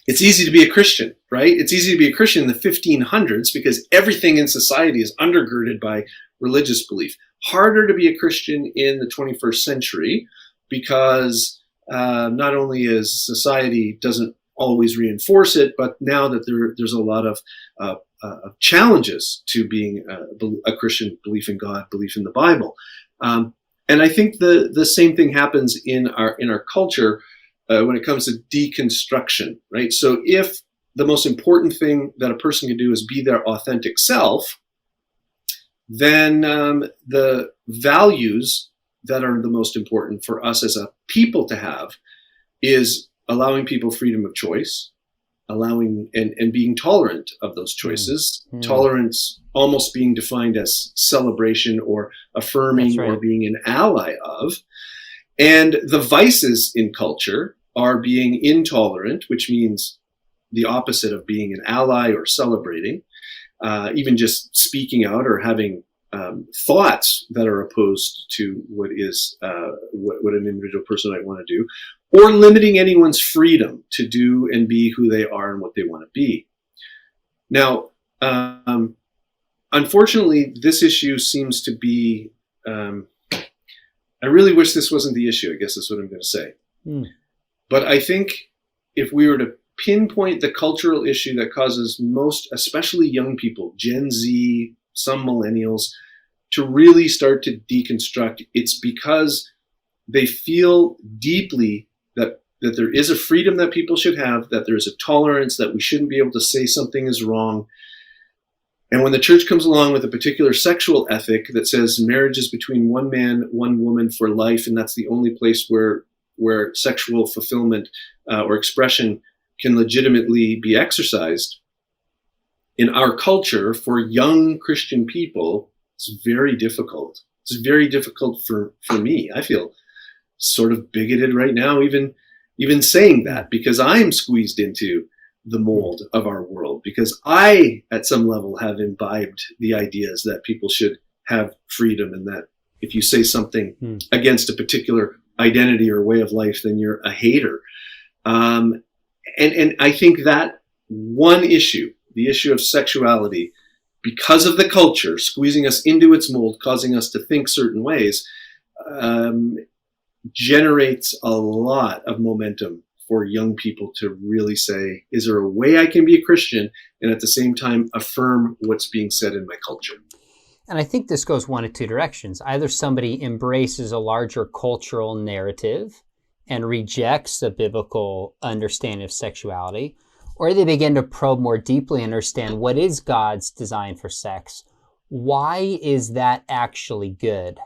it's easy to be a Christian, right? It's easy to be a Christian in the 1500s because everything in society is undergirded by religious belief. Harder to be a Christian in the 21st century because not only is society doesn't always reinforce it, but now that there's a lot of challenges to being a Christian, belief in God, belief in the Bible, and I think the same thing happens in our culture when it comes to deconstruction, right? So if the most important thing that a person can do is be their authentic self, then the values that are the most important for us as a people to have is allowing people freedom of choice, allowing and being tolerant of those choices. Tolerance almost being defined as celebration or affirming or being an ally of. And the vices in culture are being intolerant, which means the opposite of being an ally or celebrating, even just speaking out or having thoughts that are opposed to what is what an individual person might want to do, or limiting anyone's freedom to do and be who they are and what they want to be. Now, unfortunately, this issue seems to be, I really wish this wasn't the issue, I guess is what I'm going to say. But I think if we were to pinpoint the cultural issue that causes most, especially young people, Gen Z, some millennials, to really start to deconstruct, it's because they feel deeply that there is a freedom that people should have, that there is a tolerance, that we shouldn't be able to say something is wrong. And when the church comes along with a particular sexual ethic that says marriage is between one man, one woman for life, and that's the only place where sexual fulfillment or expression can legitimately be exercised, in our culture, for young Christian people, it's very difficult. It's very difficult for me. I feel sort of bigoted right now, even saying that, because I'm squeezed into the mold of our world, because I, at some level, have imbibed the ideas that people should have freedom, and that if you say something against a particular identity or way of life, then you're a hater. And I think that one issue, the issue of sexuality, because of the culture squeezing us into its mold, causing us to think certain ways, generates a lot of momentum for young people to really say, is there a way I can be a Christian and at the same time affirm what's being said in my culture? And I think this goes one of two directions. Either somebody embraces a larger cultural narrative and rejects the biblical understanding of sexuality, or they begin to probe more deeply and understand what is God's design for sex. Why is that actually good?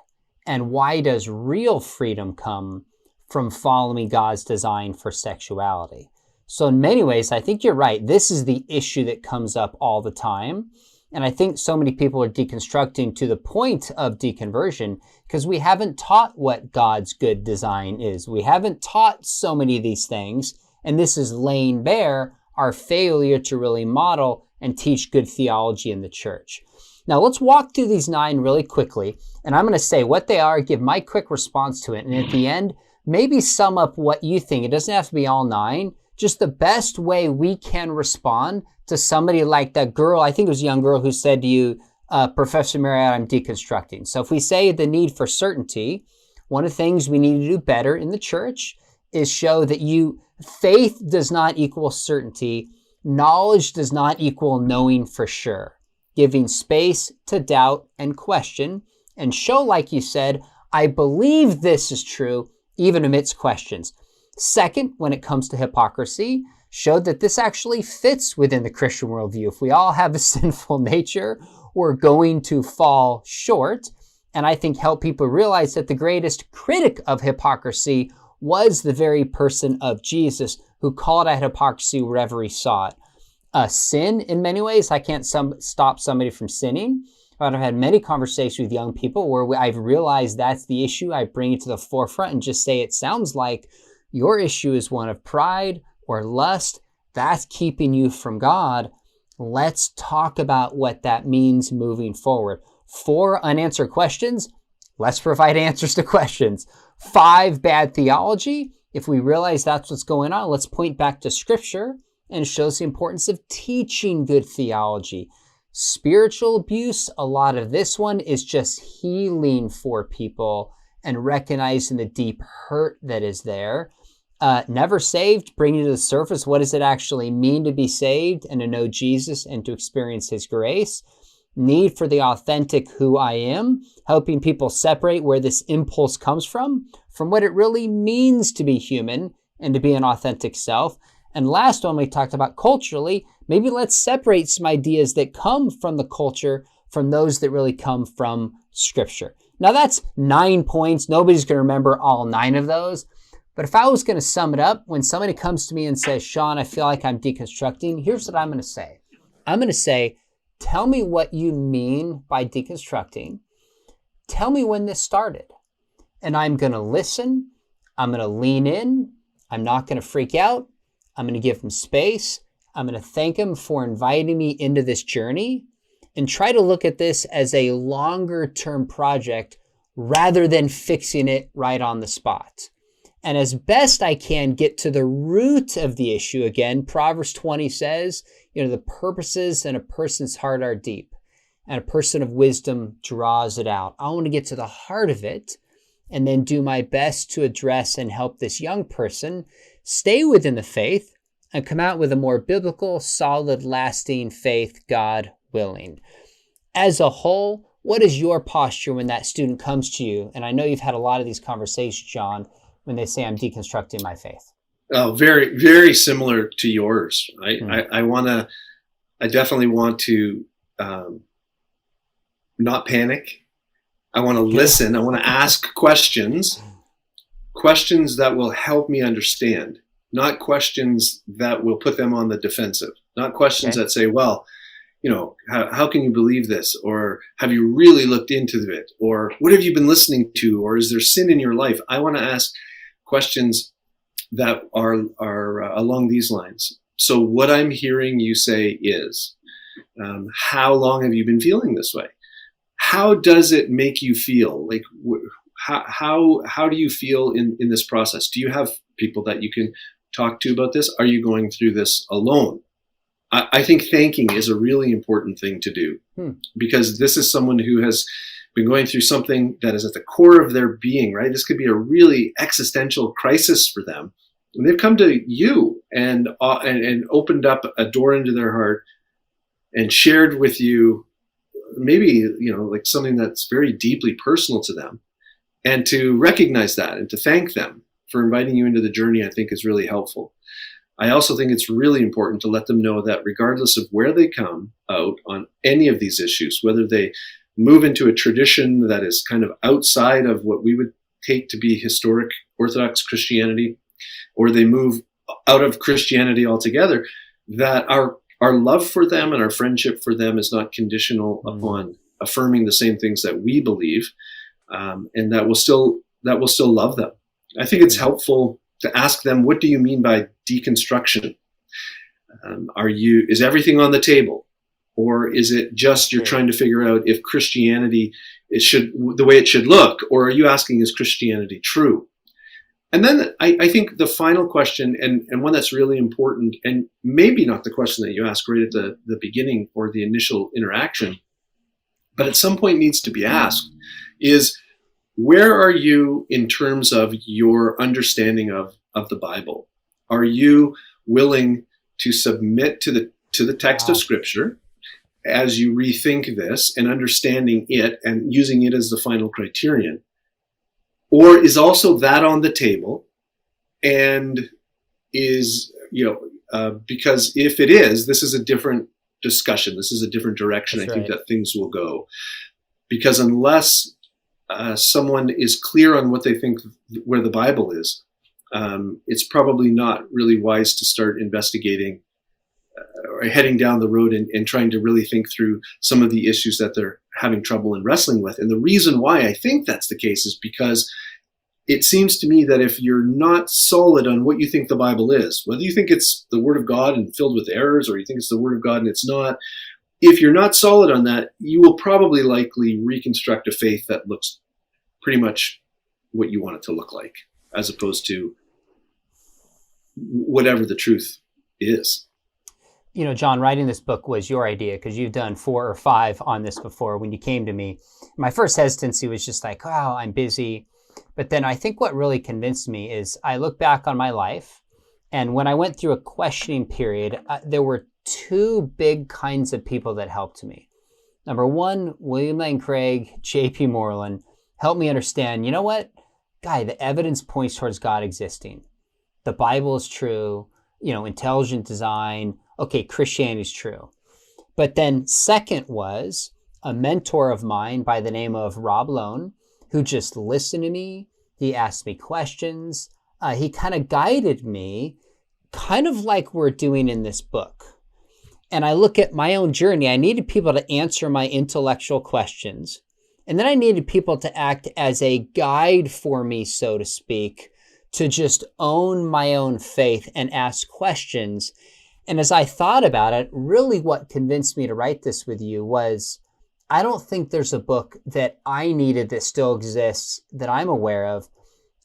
And why does real freedom come from following God's design for sexuality? So in many ways, I think you're right. This is the issue that comes up all the time. And I think so many people are deconstructing to the point of deconversion because we haven't taught what God's good design is. We haven't taught so many of these things. And this is laying bare our failure to really model and teach good theology in the church. Now, let's walk through these 9 really quickly. And I'm going to say what they are, give my quick response to it. And at the end, maybe sum up what you think. It doesn't have to be all 9. Just the best way we can respond to somebody like that girl, I think it was a young girl who said to you, Professor Marriott, I'm deconstructing. So if we say the need for certainty, one of the things we need to do better in the church is show that faith does not equal certainty. Knowledge does not equal knowing for sure. Giving space to doubt and question, and show, like you said, I believe this is true, even amidst questions. Second, when it comes to hypocrisy, showed that this actually fits within the Christian worldview. If we all have a sinful nature, we're going to fall short. And I think help people realize that the greatest critic of hypocrisy was the very person of Jesus, who called out hypocrisy wherever he saw it. Sin, in many ways, I can't stop somebody from sinning. But I've had many conversations with young people where I've realized that's the issue. I bring it to the forefront and just say, it sounds like your issue is one of pride or lust. That's keeping you from God. Let's talk about what that means moving forward. 4 unanswered questions. Let's provide answers to questions. 5, bad theology. If we realize that's what's going on, let's point back to Scripture and shows the importance of teaching good theology. Spiritual abuse, a lot of this one is just healing for people and recognizing the deep hurt that is there. Never saved, bringing to the surface, what does it actually mean to be saved and to know Jesus and to experience his grace? Need for the authentic who I am, helping people separate where this impulse comes from what it really means to be human and to be an authentic self. And last one, we talked about culturally, maybe let's separate some ideas that come from the culture from those that really come from Scripture. Now that's 9 points. Nobody's going to remember all 9 of those. But if I was going to sum it up, when somebody comes to me and says, Sean, I feel like I'm deconstructing, here's what I'm going to say. I'm going to say, tell me what you mean by deconstructing. Tell me when this started. And I'm going to listen. I'm going to lean in. I'm not going to freak out. I'm going to give them space. I'm going to thank them for inviting me into this journey and try to look at this as a longer term project rather than fixing it right on the spot. And as best I can get to the root of the issue. Again, Proverbs 20 says, the purposes in a person's heart are deep, and a person of wisdom draws it out. I want to get to the heart of it and then do my best to address and help this young person stay within the faith and come out with a more biblical, solid, lasting faith, God willing. As a whole, what is your posture when that student comes to you? And I know you've had a lot of these conversations, John, when they say I'm deconstructing my faith. Oh, very, very similar to yours. I definitely want to not panic. I want to listen. I want to ask questions that will help me understand, not questions that will put them on the defensive, not questions that say, well, how can you believe this? Or have you really looked into it? Or what have you been listening to? Or is there sin in your life? I want to ask questions that are along these lines. So what I'm hearing you say is, how long have you been feeling this way? How does it make you feel? Like, how do you feel in this process? Do you have people that you can talk to about this? Are you going through this alone? I think thanking is a really important thing to do, because this is someone who has been going through something that is at the core of their being, right? This could be a really existential crisis for them. And they've come to you and opened up a door into their heart and shared with you maybe, like something that's very deeply personal to them. And to recognize that and to thank them for inviting you into the journey, I think is really helpful. I also think it's really important to let them know that regardless of where they come out on any of these issues, whether they move into a tradition that is kind of outside of what we would take to be historic Orthodox Christianity, or they move out of Christianity altogether, that our love for them and our friendship for them is not conditional upon affirming the same things that we believe, and that we'll still love them. I think it's helpful to ask them, what do you mean by deconstruction? Is everything on the table? Or is it just you're trying to figure out if Christianity the way it should look? Or are you asking, is Christianity true? And then I think the final question, and one that's really important, and maybe not the question that you ask right at the beginning or the initial interaction, but at some point needs to be asked, is where are you in terms of your understanding of the Bible? Are you willing to submit to the text of Scripture as you rethink this and understanding it and using it as the final criterion? Or is also that on the table, and is, because if it is, this is a different discussion. This is a different direction. That's I think that things will go, because unless someone is clear on what they think where the Bible is, it's probably not really wise to start investigating or heading down the road and trying to really think through some of the issues that they're having trouble in wrestling with. And the reason why I think that's the case is because it seems to me that if you're not solid on what you think the Bible is, whether you think it's the Word of God and filled with errors, or you think it's the Word of God and it's not, if you're not solid on that, you will probably likely reconstruct a faith that looks pretty much what you want it to look like, as opposed to whatever the truth is. John, writing this book was your idea, because you've done 4 or 5 on this before. When you came to me, my first hesitancy was just like, oh, I'm busy. But then I think what really convinced me is I look back on my life, and when I went through a questioning period, there were 2 big kinds of people that helped me. Number one, William Lane Craig, J.P. Moreland, helped me understand, you know what, Guy, the evidence points towards God existing. The Bible is true, intelligent design. Okay, Christianity is true. But then second was a mentor of mine by the name of Rob Lone, who just listened to me. He asked me questions. He kind of guided me, kind of like we're doing in this book. And I look at my own journey. I needed people to answer my intellectual questions. And then I needed people to act as a guide for me, so to speak, to just own my own faith and ask questions. And as I thought about it, really what convinced me to write this with you was, I don't think there's a book that I needed that still exists that I'm aware of.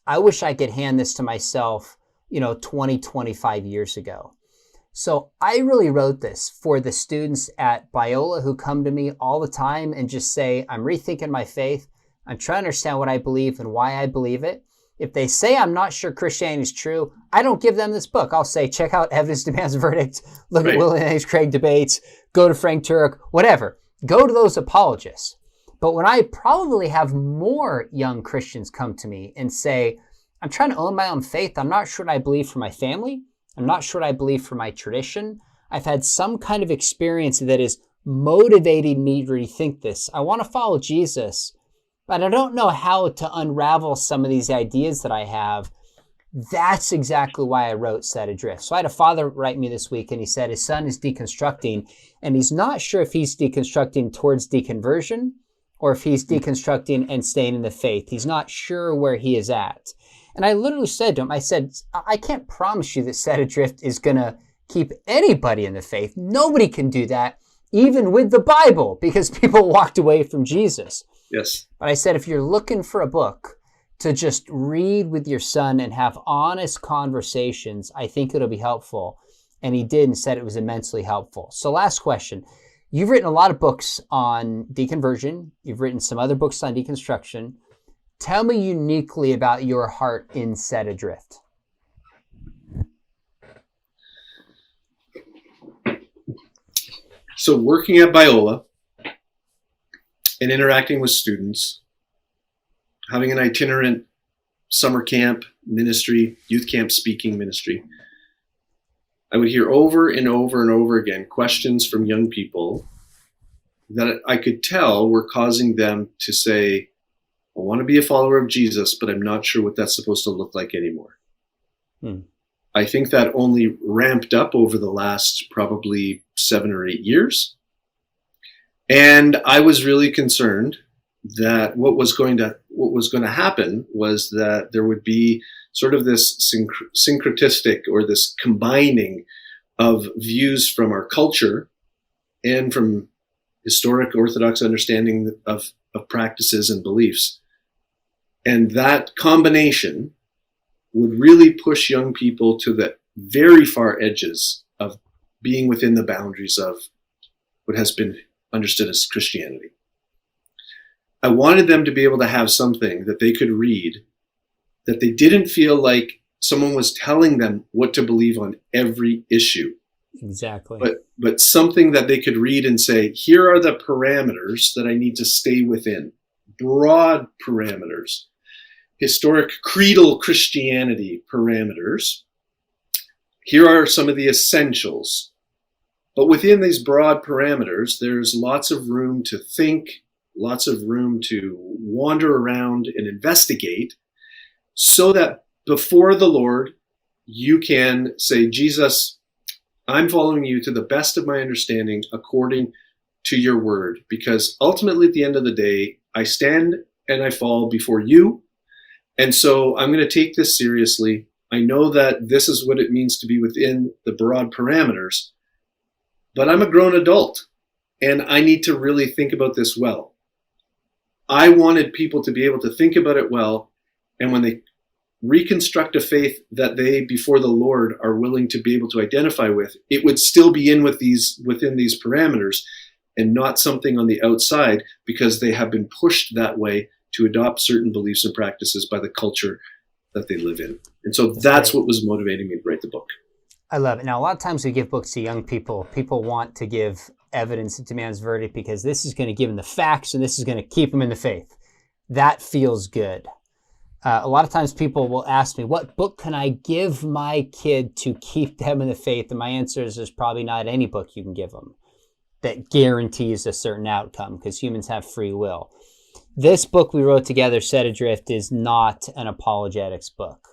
I wish I could hand this to myself, 20, 25 years ago. So I really wrote this for the students at Biola who come to me all the time and just say, I'm rethinking my faith. I'm trying to understand what I believe and why I believe it. If they say I'm not sure Christianity is true, I don't give them this book. I'll say, check out Evidence Demands a Verdict, look at William H. Craig debates, go to Frank Turek, whatever. Go to those apologists. But when I probably have more young Christians come to me and say, I'm trying to own my own faith. I'm not sure what I believe for my family. I'm not sure what I believe for my tradition. I've had some kind of experience that is motivating me to rethink this. I want to follow Jesus, but I don't know how to unravel some of these ideas that I have. That's exactly why I wrote Set Adrift. So I had a father write me this week, and he said his son is deconstructing, and he's not sure if he's deconstructing towards deconversion or if he's deconstructing and staying in the faith. He's not sure where he is at. And I literally said to him, I said, I can't promise you that Set Adrift is going to keep anybody in the faith. Nobody can do that, even with the Bible, because people walked away from Jesus. Yes. But I said, if you're looking for a book to just read with your son and have honest conversations, I think it'll be helpful. And he did, and said it was immensely helpful. So last question. You've written a lot of books on deconversion. You've written some other books on deconstruction. Tell me uniquely about your heart in Set Adrift. So working at Biola and interacting with students, having an itinerant summer camp ministry, youth camp speaking ministry, I would hear over and over and over again questions from young people that I could tell were causing them to say, I want to be a follower of Jesus, but I'm not sure what that's supposed to look like anymore. I think that only ramped up over the last probably 7 or 8 years. And I was really concerned that what was going to happen was that there would be sort of this syncretistic or this combining of views from our culture and from historic Orthodox understanding of practices and beliefs. And that combination would really push young people to the very far edges of being within the boundaries of what has been understood as Christianity. I wanted them to be able to have something that they could read that they didn't feel like someone was telling them what to believe on every issue. Exactly. But something that they could read and say, here are the parameters that I need to stay within. Broad parameters. Historic creedal Christianity parameters. Here are some of the essentials. But within these broad parameters, there's lots of room to think, lots of room to wander around and investigate, so that before the Lord, you can say, Jesus, I'm following you to the best of my understanding according to your word. Because ultimately, at the end of the day, I stand and I fall before you. And so I'm going to take this seriously. I know that this is what it means to be within the broad parameters, but I'm a grown adult and I need to really think about this well. I wanted people to be able to think about it well, and when they reconstruct a faith that they, before the Lord, are willing to be able to identify with, it would still be within these parameters and not something on the outside because they have been pushed that way to adopt certain beliefs and practices by the culture that they live in. And so that's what was motivating me to write the book. I love it. Now, a lot of times we give books to young people. People want to give evidence that demands verdict because this is going to give them the facts and this is going to keep them in the faith. That feels good. A lot of times people will ask me, what book can I give my kid to keep them in the faith? And my answer is there's probably not any book you can give them that guarantees a certain outcome because humans have free will. This book we wrote together, Set Adrift, is not an apologetics book.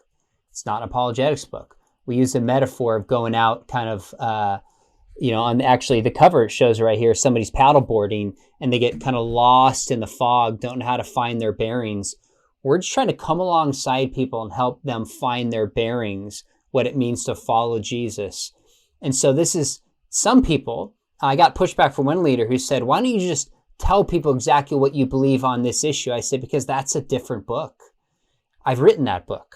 It's not an apologetics book. We use a metaphor of going out kind of, on actually the cover it shows right here, somebody's paddleboarding and they get kind of lost in the fog, don't know how to find their bearings. We're just trying to come alongside people and help them find their bearings, what it means to follow Jesus. And so this is some people, I got pushback from one leader who said, why don't you just tell people exactly what you believe on this issue? I said, because that's a different book. I've written that book.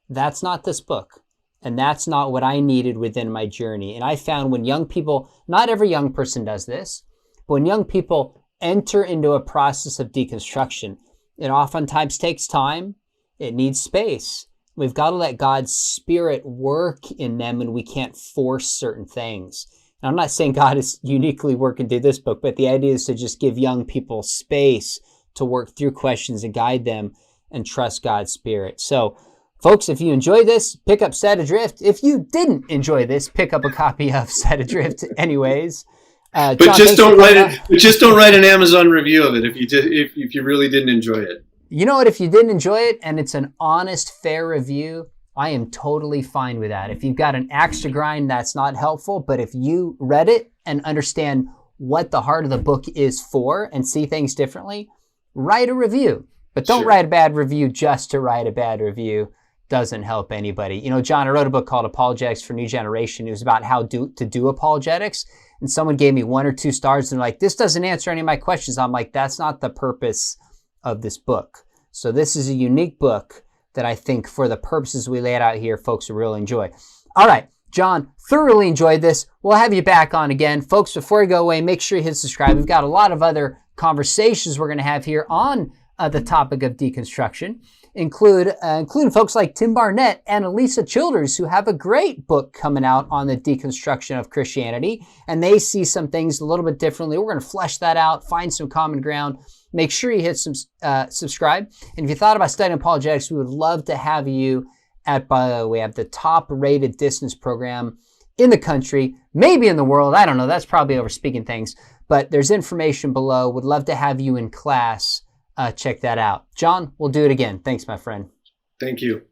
That's not this book. And that's not what I needed within my journey. And I found when young people, not every young person does this, but when young people enter into a process of deconstruction, it oftentimes takes time. It needs space. We've got to let God's Spirit work in them, and we can't force certain things. And I'm not saying God is uniquely working through this book, but the idea is to just give young people space to work through questions and guide them and trust God's Spirit. So, folks, if you enjoyed this, pick up Set Adrift. If you didn't enjoy this, pick up a copy of Set Adrift anyways. But John, just don't write it. But just don't write an Amazon review of it if you really didn't enjoy it. You know what? If you didn't enjoy it and it's an honest, fair review, I am totally fine with that. If you've got an axe to grind, that's not helpful. But if you read it and understand what the heart of the book is for and see things differently, write a review. But don't write a bad review just to write a bad review. Doesn't help anybody. You know, John, I wrote a book called Apologetics for New Generation. It was about how to do apologetics. And someone gave me 1 or 2 stars and like, this doesn't answer any of my questions. I'm like, that's not the purpose of this book. So this is a unique book that I think for the purposes we laid out here, folks will really enjoy. All right, John, thoroughly enjoyed this. We'll have you back on again. Folks, before you go away, make sure you hit subscribe. We've got a lot of other conversations we're going to have here on the topic of deconstruction, including folks like Tim Barnett and Elisa Childers, who have a great book coming out on the deconstruction of Christianity, and they see some things a little bit differently. We're going to flesh that out, find some common ground. Make sure you hit subscribe. And if you thought about studying apologetics, we would love to have you at Bio. We have the top-rated distance program in the country, maybe in the world. I don't know. That's probably overspeaking things. But there's information below. Would love to have you in class. Check that out. John, we'll do it again. Thanks, my friend. Thank you.